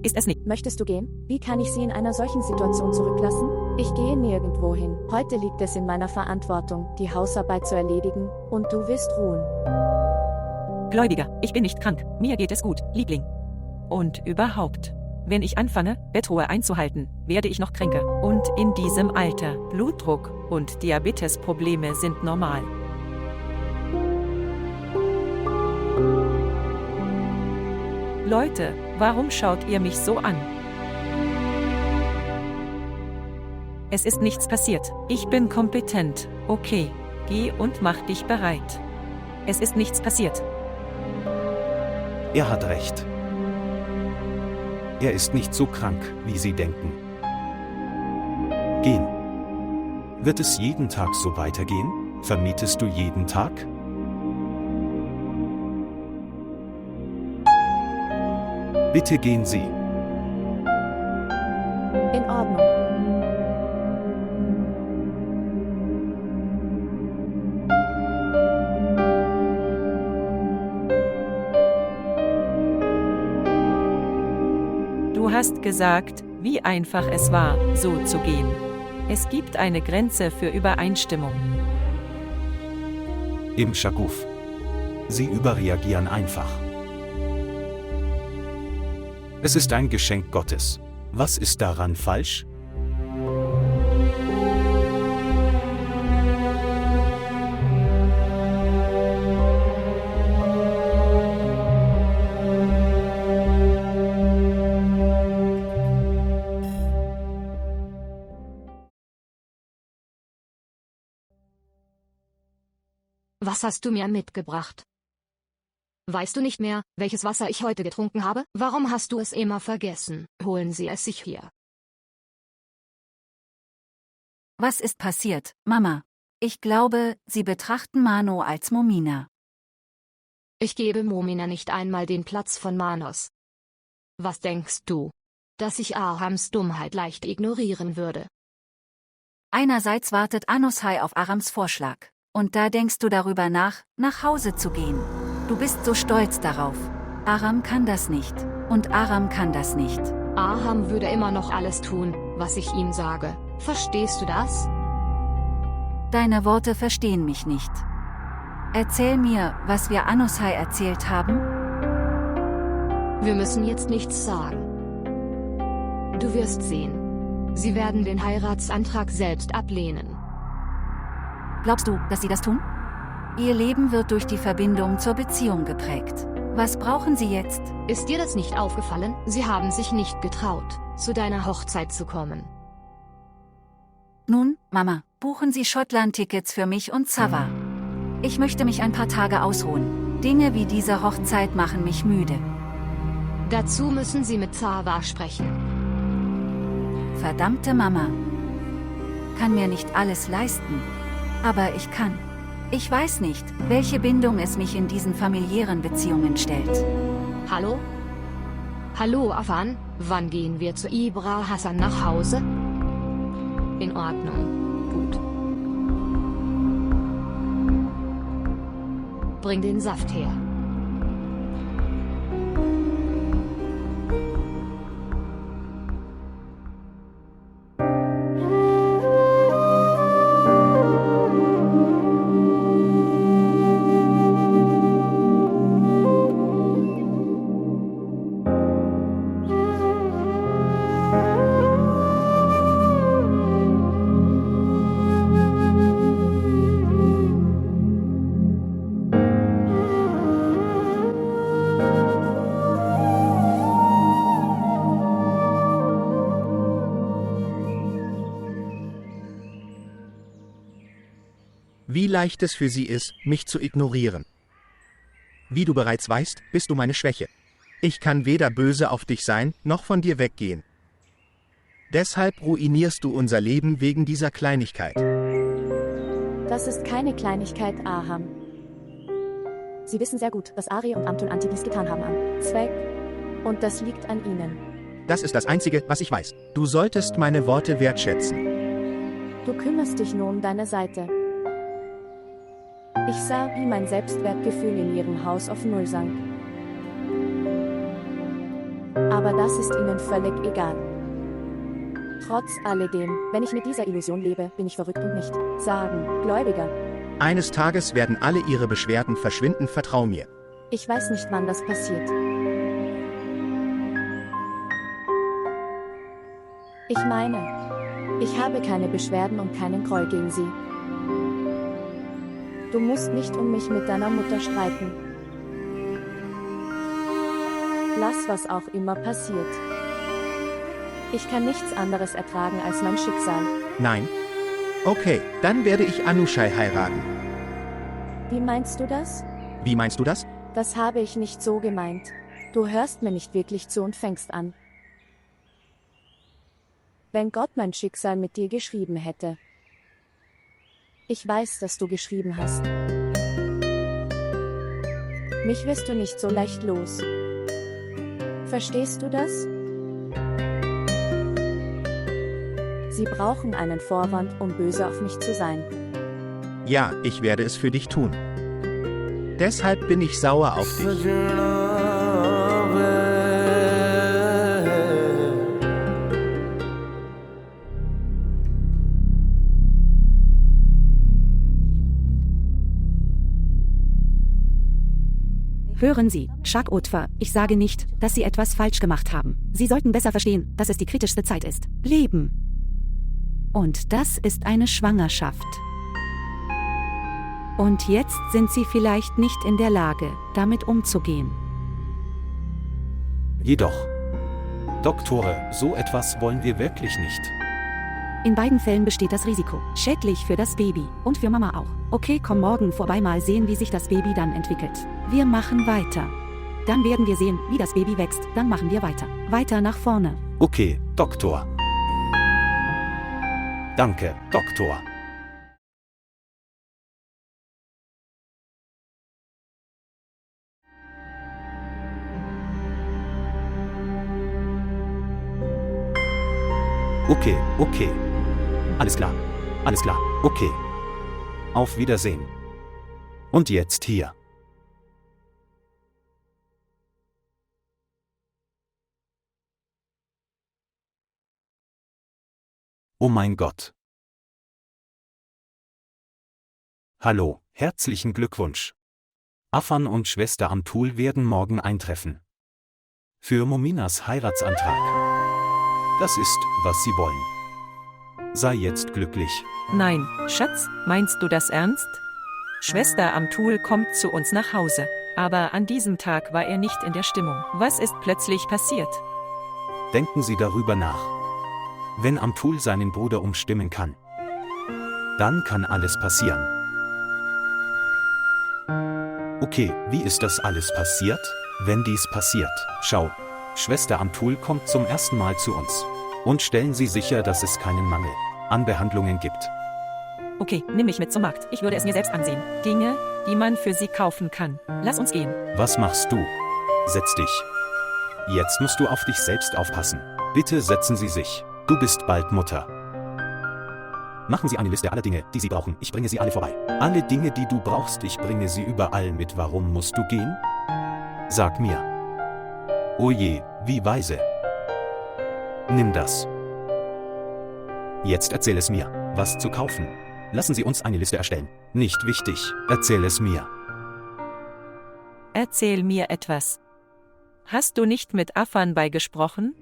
Ist es nicht? Möchtest du gehen? Wie kann ich Sie in einer solchen Situation zurücklassen? Ich gehe nirgendwo hin. Heute liegt es in meiner Verantwortung, die Hausarbeit zu erledigen, und du wirst ruhen. Gläubiger, ich bin nicht krank. Mir geht es gut, Liebling. Und überhaupt, wenn ich anfange, Bettruhe einzuhalten, werde ich noch kränker. Und in diesem Alter, Blutdruck und Diabetesprobleme sind normal. Leute, warum schaut ihr mich so an? Es ist nichts passiert. Ich bin kompetent. Okay, geh und mach dich bereit. Es ist nichts passiert. Er hat recht. Er ist nicht so krank, wie Sie denken. Gehen. Wird es jeden Tag so weitergehen? Vermietest du jeden Tag? Bitte gehen Sie. In Ordnung. Du hast gesagt, wie einfach es war, so zu gehen. Es gibt eine Grenze für Übereinstimmung. Im Schaguf. Sie überreagieren einfach. Es ist ein Geschenk Gottes. Was ist daran falsch? Was hast du mir mitgebracht? Weißt du nicht mehr, welches Wasser ich heute getrunken habe? Warum hast du es immer vergessen? Holen Sie es sich hier. Was ist passiert, Mama? Ich glaube, Sie betrachten Mano als Momina. Ich gebe Momina nicht einmal den Platz von Manos. Was denkst du? Dass ich Arams Dummheit leicht ignorieren würde? Einerseits wartet Anushai auf Arams Vorschlag. Und da denkst du darüber nach Hause zu gehen. Du bist so stolz darauf. Aram kann das nicht. Und Aram kann das nicht. Aram würde immer noch alles tun, was ich ihm sage. Verstehst du das? Deine Worte verstehen mich nicht. Erzähl mir, was wir Anushai erzählt haben. Wir müssen jetzt nichts sagen. Du wirst sehen. Sie werden den Heiratsantrag selbst ablehnen. Glaubst du, dass sie das tun? Ihr Leben wird durch die Verbindung zur Beziehung geprägt. Was brauchen sie jetzt? Ist dir das nicht aufgefallen? Sie haben sich nicht getraut, zu deiner Hochzeit zu kommen. Nun, Mama, buchen Sie Schottland-Tickets für mich und Zava. Ich möchte mich ein paar Tage ausruhen. Dinge wie diese Hochzeit machen mich müde. Dazu müssen Sie mit Zava sprechen. Verdammte Mama. Kann mir nicht alles leisten. Aber ich kann. Ich weiß nicht, welche Bindung es mich in diesen familiären Beziehungen stellt. Hallo? Hallo Afan, wann gehen wir zu Ibra Hassan nach Hause? In Ordnung. Gut. Bring den Saft her. Wie leicht es für sie ist, mich zu ignorieren. Wie du bereits weißt, bist du meine Schwäche. Ich kann weder böse auf dich sein, noch von dir weggehen. Deshalb ruinierst du unser Leben wegen dieser Kleinigkeit. Das ist keine Kleinigkeit, Aham. Sie wissen sehr gut, dass Ari und Amtun Anti dies getan haben am Zweck. Und das liegt an ihnen. Das ist das Einzige, was ich weiß. Du solltest meine Worte wertschätzen. Du kümmerst dich nur um deine Seite. Ich sah, wie mein Selbstwertgefühl in ihrem Haus auf Null sank. Aber das ist ihnen völlig egal. Trotz alledem, wenn ich mit dieser Illusion lebe, bin ich verrückt und nicht Gläubiger. Eines Tages werden alle ihre Beschwerden verschwinden, vertrau mir. Ich weiß nicht, wann das passiert. Ich meine, ich habe keine Beschwerden und keinen Groll gegen sie. Du musst nicht um mich mit deiner Mutter streiten. Lass was auch immer passiert. Ich kann nichts anderes ertragen als mein Schicksal. Nein? Okay, dann werde ich Anushai heiraten. Wie meinst du das? Wie meinst du das? Das habe ich nicht so gemeint. Du hörst mir nicht wirklich zu und fängst an. Wenn Gott mein Schicksal mit dir geschrieben hätte. Ich weiß, dass du geschrieben hast. Mich wirst du nicht so leicht los. Verstehst du das? Sie brauchen einen Vorwand, um böse auf mich zu sein. Ja, ich werde es für dich tun. Deshalb bin ich sauer auf dich. Hören Sie, Shak Otwa, ich sage nicht, dass Sie etwas falsch gemacht haben. Sie sollten besser verstehen, dass es die kritischste Zeit ist. Leben. Und das ist eine Schwangerschaft. Und jetzt sind Sie vielleicht nicht in der Lage, damit umzugehen. Jedoch, Doktore, so etwas wollen wir wirklich nicht. In beiden Fällen besteht das Risiko. Schädlich für das Baby und für Mama auch. Okay, komm morgen vorbei, mal sehen, wie sich das Baby dann entwickelt. Wir machen weiter. Dann werden wir sehen, wie das Baby wächst. Dann machen wir weiter. Weiter nach vorne. Okay, Doktor. Danke, Doktor. Okay, okay. Alles klar. Alles klar. Okay. Auf Wiedersehen. Und jetzt hier. Oh mein Gott. Hallo, herzlichen Glückwunsch. Afan und Schwester Amtul werden morgen eintreffen. Für Mominas Heiratsantrag. Das ist, was sie wollen. Sei jetzt glücklich. Nein, Schatz, meinst du das ernst? Schwester Amtul kommt zu uns nach Hause. Aber an diesem Tag war er nicht in der Stimmung. Was ist plötzlich passiert? Denken Sie darüber nach. Wenn Amtul seinen Bruder umstimmen kann, dann kann alles passieren. Okay, wie ist das alles passiert? Wenn dies passiert, schau, Schwester Amtul kommt zum ersten Mal zu uns. Und stellen Sie sicher, dass es keinen Mangel an Behandlungen gibt. Okay, nimm mich mit zum Markt. Ich würde es mir selbst ansehen. Dinge, die man für sie kaufen kann. Lass uns gehen. Was machst du? Setz dich. Jetzt musst du auf dich selbst aufpassen. Bitte setzen Sie sich. Du bist bald Mutter. Machen Sie eine Liste aller Dinge, die Sie brauchen. Ich bringe sie alle vorbei. Alle Dinge, die du brauchst, ich bringe sie überall mit. Warum musst du gehen? Sag mir. Oh je, wie weise. Nimm das. Jetzt erzähl es mir, was zu kaufen. Lassen Sie uns eine Liste erstellen. Nicht wichtig, erzähl es mir. Erzähl mir etwas. Hast du nicht mit Afanbay gesprochen?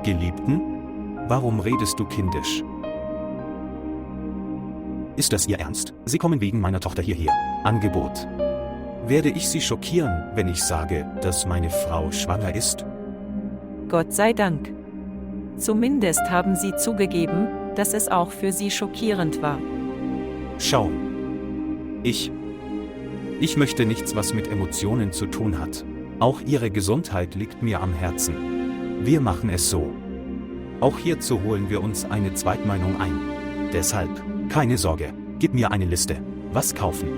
Geliebten? Warum redest du kindisch? Ist das Ihr Ernst? Sie kommen wegen meiner Tochter hierher. Angebot. Werde ich Sie schockieren, wenn ich sage, dass meine Frau schwanger ist? Gott sei Dank. Zumindest haben sie zugegeben, dass es auch für sie schockierend war. Schau. Ich möchte nichts, was mit Emotionen zu tun hat. Auch Ihre Gesundheit liegt mir am Herzen. Wir machen es so. Auch hierzu holen wir uns eine Zweitmeinung ein. Deshalb, keine Sorge, gib mir eine Liste. Was kaufen?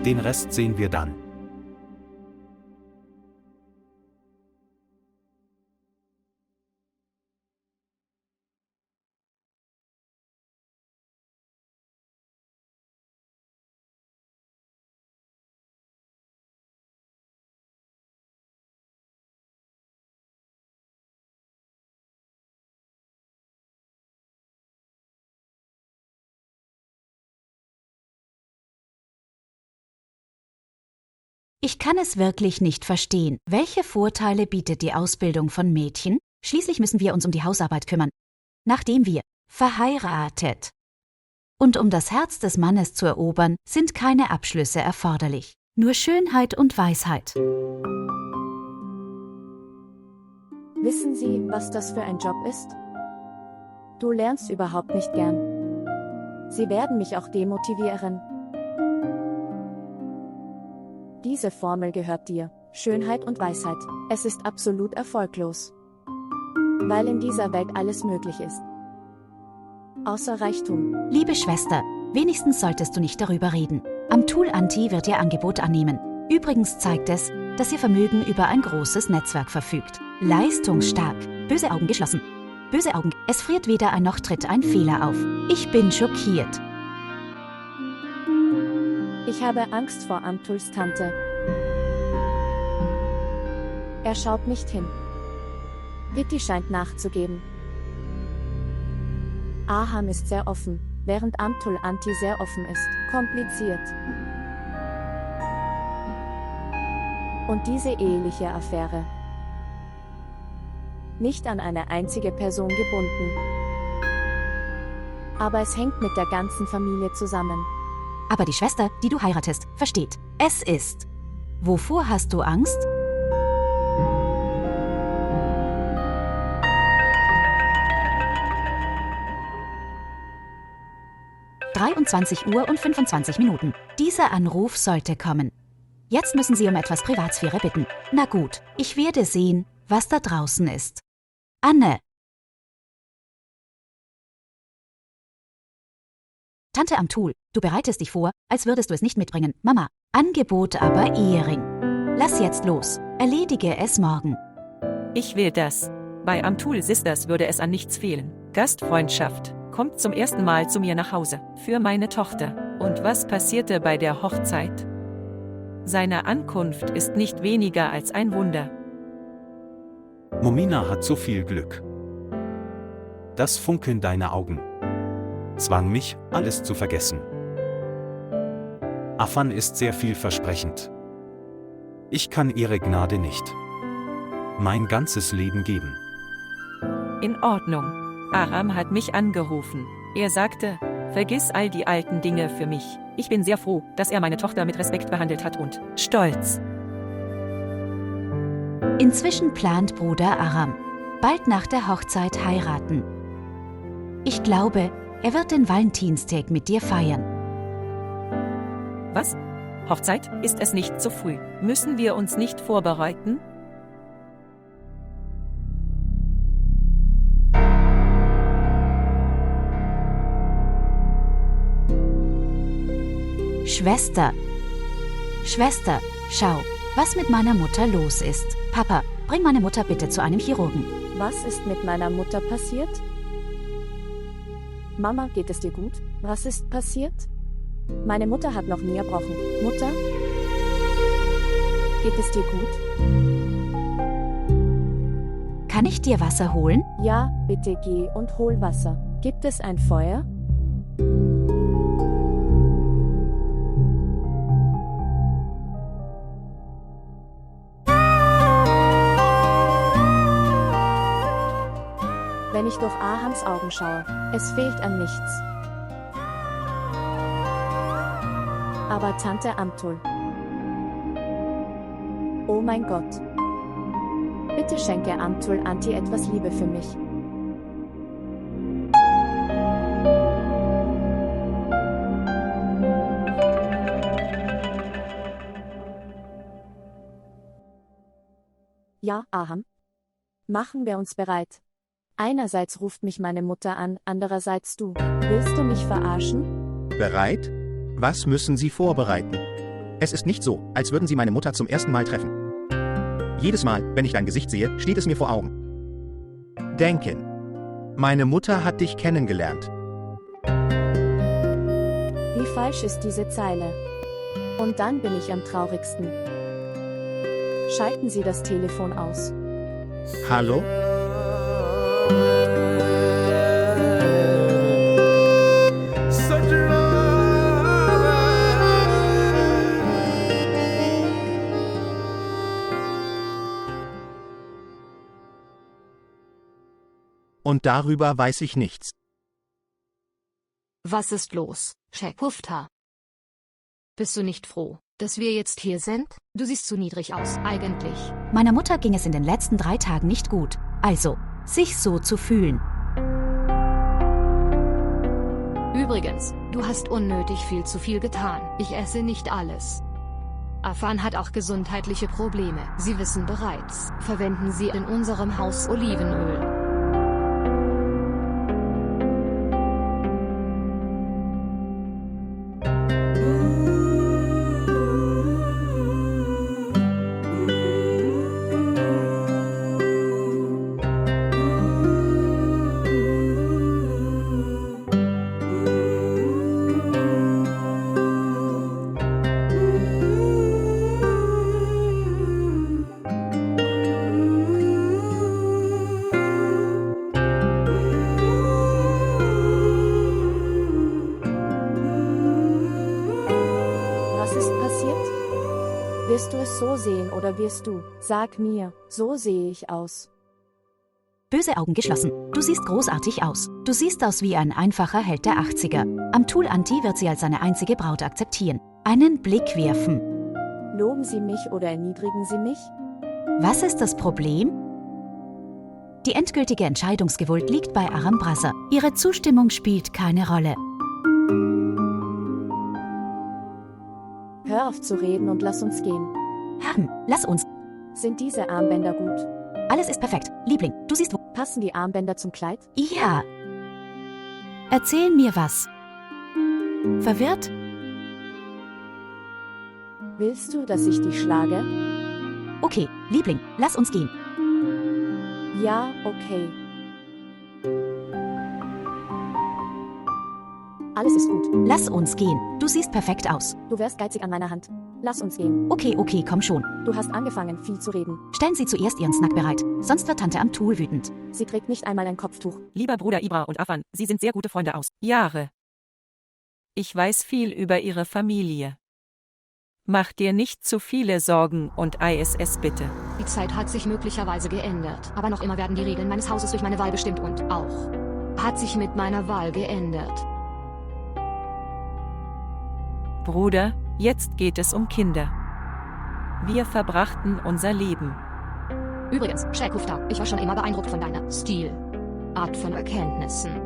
Den Rest sehen wir dann. Ich kann es wirklich nicht verstehen. Welche Vorteile bietet die Ausbildung von Mädchen? Schließlich müssen wir uns um die Hausarbeit kümmern. Nachdem wir verheiratet. Und um das Herz des Mannes zu erobern, sind keine Abschlüsse erforderlich. Nur Schönheit und Weisheit. Wissen Sie, was das für ein Job ist? Du lernst überhaupt nicht gern. Sie werden mich auch demotivieren. Diese Formel gehört dir. Schönheit und Weisheit. Es ist absolut erfolglos. Weil in dieser Welt alles möglich ist. Außer Reichtum. Liebe Schwester, wenigstens solltest du nicht darüber reden. Amtul Anti wird ihr Angebot annehmen. Übrigens zeigt es, dass ihr Vermögen über ein großes Netzwerk verfügt. Leistungsstark. Böse Augen geschlossen. Böse Augen. Es friert weder ein noch tritt ein Fehler auf. Ich bin schockiert. Ich habe Angst vor Amtuls Tante. Er schaut nicht hin. Vitti scheint nachzugeben. Aham ist sehr offen, während Amtul Anti sehr offen ist. Kompliziert. Und diese eheliche Affäre. Nicht an eine einzige Person gebunden. Aber es hängt mit der ganzen Familie zusammen. Aber die Schwester, die du heiratest, versteht. Es ist. Wovor hast du Angst? (23 Uhr und 25 Minuten). Dieser Anruf sollte kommen. Jetzt müssen Sie um etwas Privatsphäre bitten. Na gut, ich werde sehen, was da draußen ist. Anne. Tante Amtul, du bereitest dich vor, als würdest du es nicht mitbringen. Mama, Angebot aber Ehering. Lass jetzt los. Erledige es morgen. Ich will das. Bei Amtul Sisters würde es an nichts fehlen. Gastfreundschaft. Kommt zum ersten Mal zu mir nach Hause. Für meine Tochter. Und was passierte bei der Hochzeit? Seine Ankunft ist nicht weniger als ein Wunder. Momina hat so viel Glück. Das Funkeln deiner Augen zwang mich, alles zu vergessen. Afan ist sehr vielversprechend. Ich kann ihre Gnade nicht mein ganzes Leben geben. In Ordnung. Aram hat mich angerufen. Er sagte, vergiss all die alten Dinge für mich. Ich bin sehr froh, dass er meine Tochter mit Respekt behandelt hat und stolz. Inzwischen plant Bruder Aram, bald nach der Hochzeit heiraten. Ich glaube, er wird den Valentinstag mit dir feiern. Was? Hochzeit? Ist es nicht zu früh? Müssen wir uns nicht vorbereiten? Schwester, schau, was mit meiner Mutter los ist. Papa, bring meine Mutter bitte zu einem Chirurgen. Was ist mit meiner Mutter passiert? Mama, geht es dir gut? Was ist passiert? Meine Mutter hat noch nie erbrochen. Mutter? Geht es dir gut? Kann ich dir Wasser holen? Ja, bitte geh und hol Wasser. Gibt es ein Feuer? Wenn ich durch Ahams Augen schaue, es fehlt an nichts. Aber Tante Amtul. Oh mein Gott. Bitte schenke Amtul Anti etwas Liebe für mich. Ja, Aham. Machen wir uns bereit. Einerseits ruft mich meine Mutter an, andererseits du. Willst du mich verarschen? Bereit? Was müssen Sie vorbereiten? Es ist nicht so, als würden Sie meine Mutter zum ersten Mal treffen. Jedes Mal, wenn ich dein Gesicht sehe, steht es mir vor Augen. Denken. Meine Mutter hat dich kennengelernt. Wie falsch ist diese Zeile? Und dann bin ich am traurigsten. Schalten Sie das Telefon aus. Hallo? Und darüber weiß ich nichts. Was ist los, Shekufta? Bist du nicht froh, dass wir jetzt hier sind? Du siehst zu niedrig aus, eigentlich. Meiner Mutter ging es in den letzten 3 Tagen nicht gut. Also, sich so zu fühlen. Übrigens, du hast unnötig viel zu viel getan. Ich esse nicht alles. Afan hat auch gesundheitliche Probleme. Sie wissen bereits. Verwenden Sie in unserem Haus Olivenöl. Wirst du es so sehen oder wirst du, sag mir, so sehe ich aus. Böse Augen geschlossen. Du siehst großartig aus. Du siehst aus wie ein einfacher Held der 80er. Amtul Anti wird sie als seine einzige Braut akzeptieren. Einen Blick werfen. Loben Sie mich oder erniedrigen Sie mich? Was ist das Problem? Die endgültige Entscheidungsgewalt liegt bei Aram Brasser. Ihre Zustimmung spielt keine Rolle. Hör auf zu reden und lass uns gehen. Lass uns. Sind diese Armbänder gut? Alles ist perfekt. Liebling, du siehst wo. Passen die Armbänder zum Kleid? Ja. Erzähl mir was. Verwirrt? Willst du, dass ich dich schlage? Okay, Liebling, lass uns gehen. Ja, okay. Alles ist gut. Lass uns gehen. Du siehst perfekt aus. Du wärst geizig an meiner Hand. Lass uns gehen. Okay, komm schon. Du hast angefangen, viel zu reden. Stellen Sie zuerst Ihren Snack bereit, sonst wird Tante Amtul wütend. Sie trägt nicht einmal ein Kopftuch. Lieber Bruder Ibra und Afan, Sie sind sehr gute Freunde aus Jahre. Ich weiß viel über Ihre Familie. Mach dir nicht zu viele Sorgen und ISS bitte. Die Zeit hat sich möglicherweise geändert, aber noch immer werden die Regeln meines Hauses durch meine Wahl bestimmt und auch hat sich mit meiner Wahl geändert. Bruder, jetzt geht es um Kinder. Wir verbrachten unser Leben. Übrigens, Shekufta, ich war schon immer beeindruckt von deiner Art von Erkenntnissen.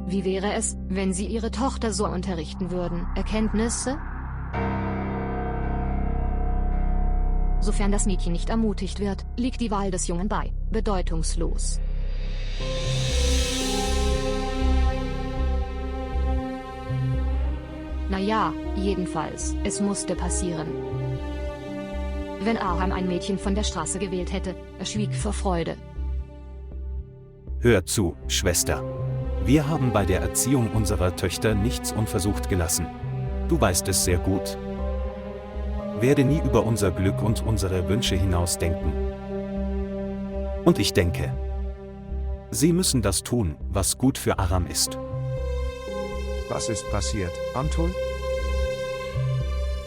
Wie wäre es, wenn Sie Ihre Tochter so unterrichten würden? Erkenntnisse? Sofern das Mädchen nicht ermutigt wird, liegt die Wahl des Jungen bei. Bedeutungslos. Naja, jedenfalls, es musste passieren. wenn Aram ein Mädchen von der Straße gewählt hätte. Er schwieg vor Freude. Hör zu, Schwester. Wir haben bei der Erziehung unserer Töchter nichts unversucht gelassen. Du weißt es sehr gut. Werde nie über unser Glück und unsere Wünsche hinausdenken. Und ich denke, sie müssen das tun, was gut für Aram ist. Was ist passiert, Amtul?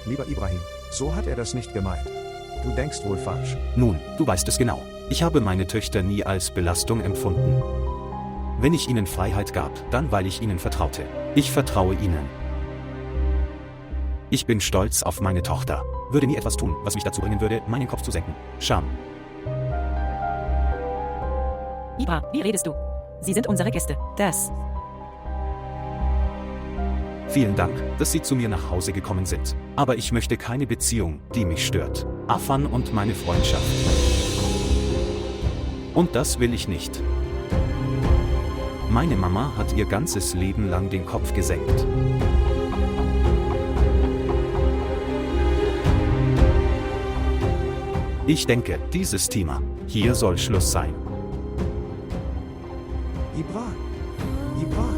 Lieber Ibrahim, so hat er das nicht gemeint. Du denkst wohl falsch. Nun, du weißt es genau. Ich habe meine Töchter nie als Belastung empfunden. Wenn ich ihnen Freiheit gab, dann weil ich ihnen vertraute. Ich vertraue ihnen. Ich bin stolz auf meine Tochter. Würde nie etwas tun, was mich dazu bringen würde, meinen Kopf zu senken. Scham. Ibra, wie redest du? Sie sind unsere Gäste. Das. Vielen Dank, dass Sie zu mir nach Hause gekommen sind. Aber ich möchte keine Beziehung, die mich stört. Afan und meine Freundschaft. Und das will ich nicht. Meine Mama hat ihr ganzes Leben lang den Kopf gesenkt. Ich denke, dieses Thema hier soll Schluss sein. Ibra! Ibra!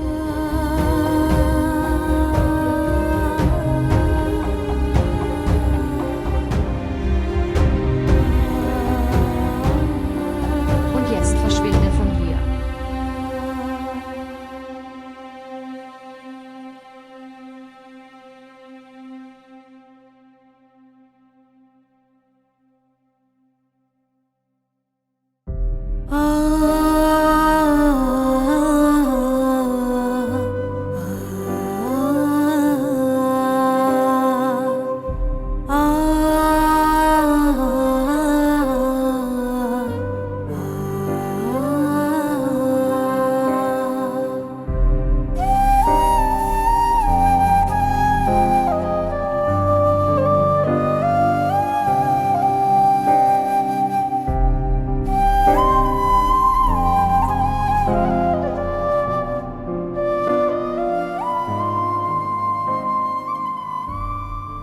Und jetzt verschwinde von hier.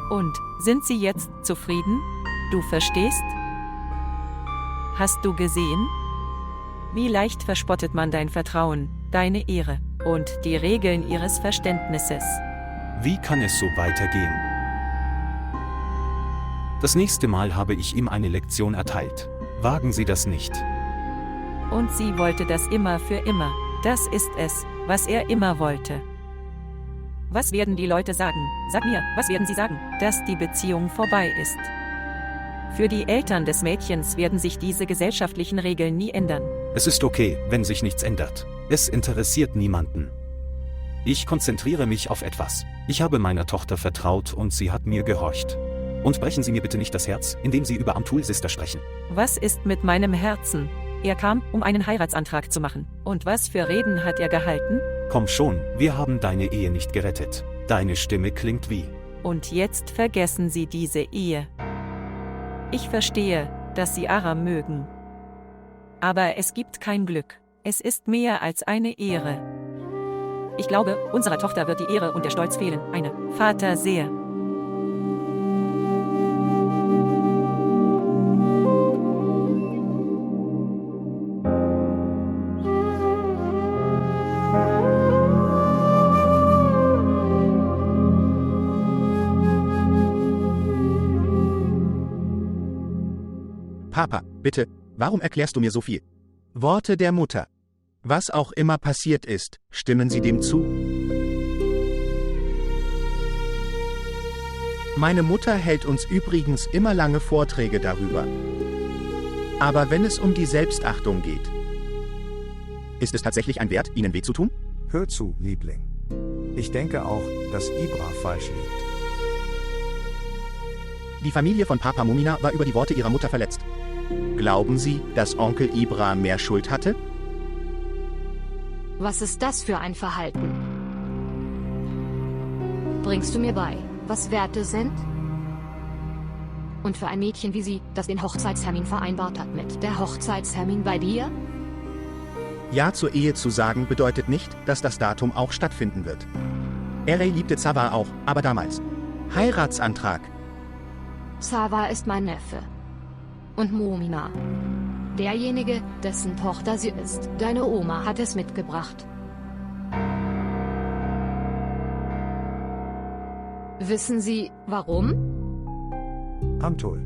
Und, sind sie jetzt zufrieden? Du verstehst? Hast du gesehen? Wie leicht verspottet man dein Vertrauen, deine Ehre und die Regeln ihres Verständnisses. Wie kann es so weitergehen? Das nächste Mal habe ich ihm eine Lektion erteilt. Wagen Sie das nicht. Und sie wollte das immer für immer. Das ist es, was er immer wollte. Was werden die Leute sagen? Sag mir, was werden sie sagen? Dass die Beziehung vorbei ist. Für die Eltern des Mädchens werden sich diese gesellschaftlichen Regeln nie ändern. Es ist okay, wenn sich nichts ändert. Es interessiert niemanden. Ich konzentriere mich auf etwas. Ich habe meiner Tochter vertraut und sie hat mir gehorcht. Und brechen Sie mir bitte nicht das Herz, indem Sie über Amtul Sister sprechen. Was ist mit meinem Herzen? Er kam, um einen Heiratsantrag zu machen. Und was für Reden hat er gehalten? Komm schon, wir haben deine Ehe nicht gerettet. Deine Stimme klingt wie. Und jetzt vergessen Sie diese Ehe. Ich verstehe, dass Sie Aram mögen. Aber es gibt kein Glück. Es ist mehr als eine Ehre. Ich glaube, unserer Tochter wird die Ehre und der Stolz fehlen. Eine Vater sehr. Papa, bitte, warum erklärst du mir so viel? Worte der Mutter. Was auch immer passiert ist, stimmen Sie dem zu? Meine Mutter hält uns übrigens immer lange Vorträge darüber. Aber wenn es um die Selbstachtung geht, ist es tatsächlich ein Wert, ihnen weh zu tun? Hör zu, Liebling. Ich denke auch, dass Ibra falsch liegt. Die Familie von Papa Mumina war über die Worte ihrer Mutter verletzt. Glauben Sie, dass Onkel Ibra mehr Schuld hatte? Was ist das für ein Verhalten? Bringst du mir bei, was Werte sind? Und für ein Mädchen wie sie, das den Hochzeitstermin vereinbart hat mit der Hochzeitstermin bei dir? Ja zur Ehe zu sagen bedeutet nicht, dass das Datum auch stattfinden wird. Erey liebte Zawa auch, aber damals. Heiratsantrag. Zawa ist mein Neffe. und Momina. Derjenige, dessen Tochter sie ist. Deine Oma hat es mitgebracht. Wissen Sie, warum? Amtul.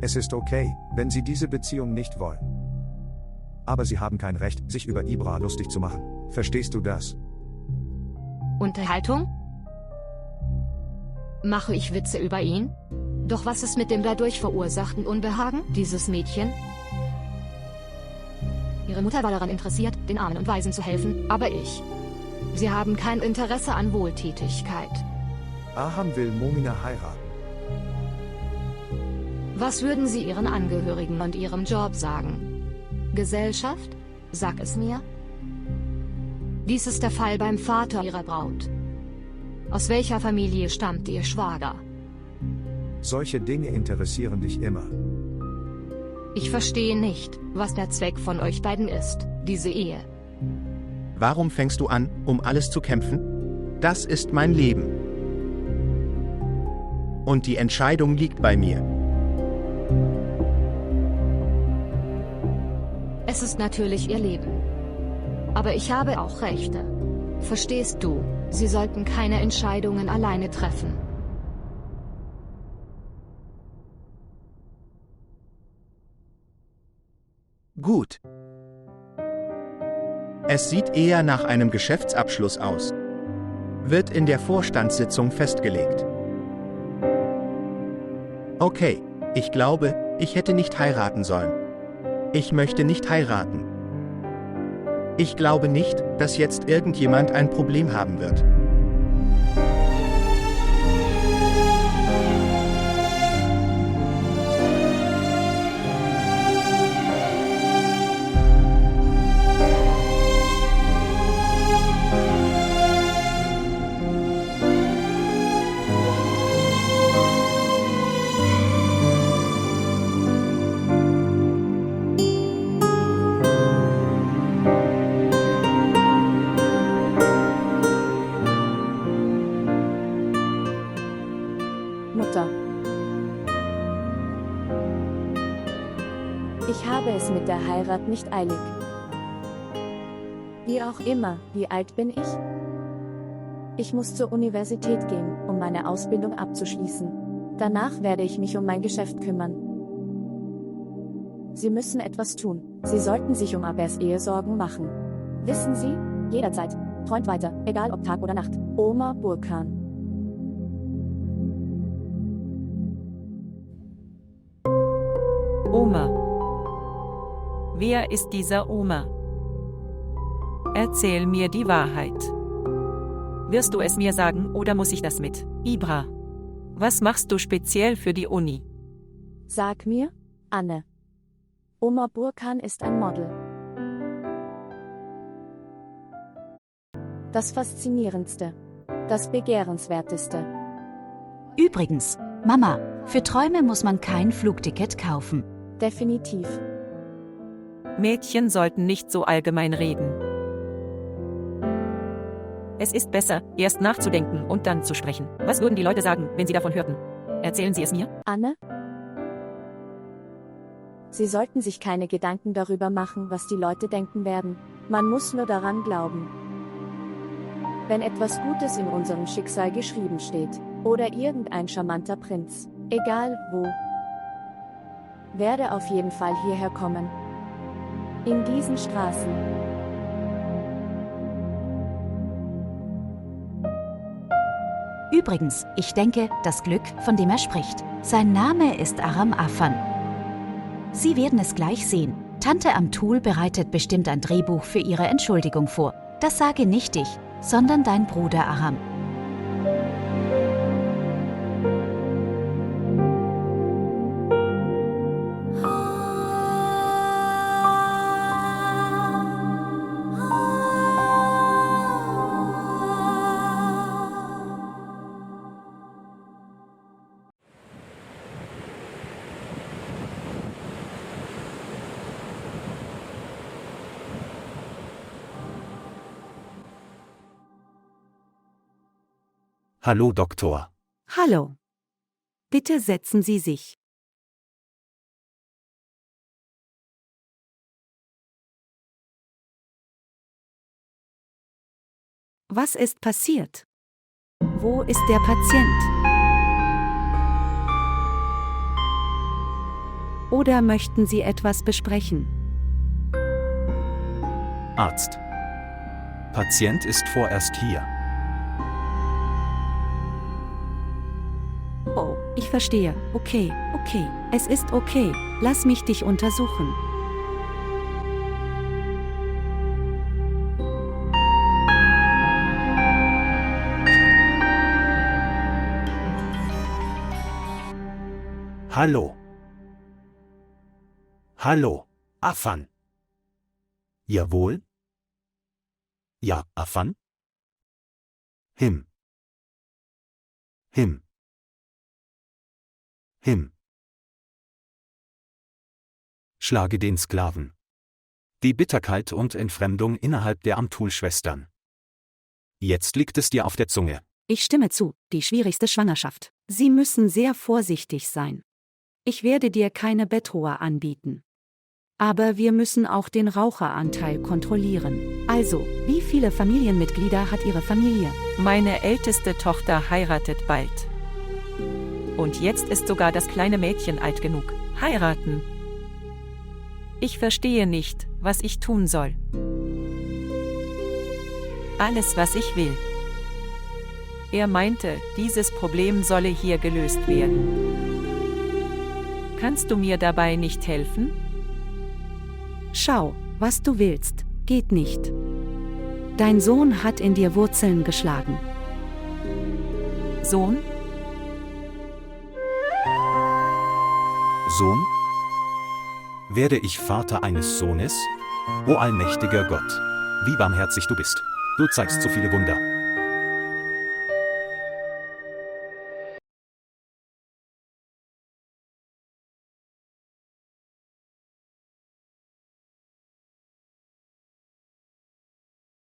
Es ist okay, wenn Sie diese Beziehung nicht wollen. Aber Sie haben kein Recht, sich über Ibra lustig zu machen. Verstehst du das? Unterhaltung? Mache ich Witze über ihn? Doch was ist mit dem dadurch verursachten Unbehagen dieses Mädchen? Ihre Mutter war daran interessiert, den Armen und Waisen zu helfen, aber ich. Sie haben kein Interesse an Wohltätigkeit. Aham will Momina heiraten. Was würden Sie Ihren Angehörigen und Ihrem Job sagen? Gesellschaft? Sag es mir. Dies ist der Fall beim Vater Ihrer Braut. Aus welcher Familie stammt Ihr Schwager? Solche Dinge interessieren dich immer. Ich verstehe nicht, was der Zweck von euch beiden ist, diese Ehe. Warum fängst du an, um alles zu kämpfen? Das ist mein Leben. Und die Entscheidung liegt bei mir. Es ist natürlich Ihr Leben. Aber ich habe auch Rechte. Verstehst du, Sie sollten keine Entscheidungen alleine treffen. Gut. Es sieht eher nach einem Geschäftsabschluss aus. Wird in der Vorstandssitzung festgelegt. Okay, ich glaube, ich hätte nicht heiraten sollen. Ich möchte nicht heiraten. Ich glaube nicht, dass jetzt irgendjemand ein Problem haben wird. Mutter. Ich habe es mit der Heirat nicht eilig. Wie auch immer, wie alt bin ich? Ich muss zur Universität gehen, um meine Ausbildung abzuschließen. Danach werde ich mich um mein Geschäft kümmern. Sie müssen etwas tun. Sie sollten sich um Abers Ehe Sorgen machen. Wissen Sie, jederzeit. Träumt weiter, egal ob Tag oder Nacht. Oma Burkan. Oma. Wer ist dieser Oma? Erzähl mir die Wahrheit. Wirst du es mir sagen oder muss ich das mit? Ibra. Was machst du speziell für die Uni? Sag mir, Anne. Oma Burkan ist ein Model. Das Faszinierendste. Das Begehrenswerteste. Übrigens, Mama, für Träume muss man kein Flugticket kaufen. Definitiv. Mädchen sollten nicht so allgemein reden. Es ist besser, erst nachzudenken und dann zu sprechen. Was würden die Leute sagen, wenn sie davon hörten? Erzählen Sie es mir? Anne? Sie sollten sich keine Gedanken darüber machen, was die Leute denken werden. Man muss nur daran glauben. Wenn etwas Gutes in unserem Schicksal geschrieben steht, oder irgendein charmanter Prinz, egal wo, werde auf jeden Fall hierher kommen. In diesen Straßen. Übrigens, ich denke, das Glück, von dem er spricht. Sein Name ist Aram Afan. Sie werden es gleich sehen. Tante Amtul bereitet bestimmt ein Drehbuch für ihre Entschuldigung vor. Das sage nicht ich, sondern dein Bruder Aram. Hallo Doktor. Hallo. Bitte setzen Sie sich. Was ist passiert? Wo ist der Patient? Oder möchten Sie etwas besprechen? Arzt. Patient ist vorerst hier. Oh, ich verstehe. Okay. Es ist okay. Lass mich dich untersuchen. Hallo. Hallo, Afan. Jawohl? Ja, Afan? Him. Schlage den Sklaven. Die Bitterkeit und Entfremdung innerhalb der Amtul-Schwestern. Jetzt liegt es dir auf der Zunge. Ich stimme zu, die schwierigste Schwangerschaft. Sie müssen sehr vorsichtig sein. Ich werde dir keine Bettruhe anbieten. Aber wir müssen auch den Raucheranteil kontrollieren. Also, wie viele Familienmitglieder hat Ihre Familie? Meine älteste Tochter heiratet bald. Und jetzt ist sogar das kleine Mädchen alt genug. Heiraten. Ich verstehe nicht, was ich tun soll. Alles, was ich will. Er meinte, dieses Problem solle hier gelöst werden. Kannst du mir dabei nicht helfen? Schau, was du willst, geht nicht. Dein Sohn hat in dir Wurzeln geschlagen. Sohn? Sohn? Werde ich Vater eines Sohnes? O allmächtiger Gott, wie barmherzig du bist. Du zeigst so viele Wunder.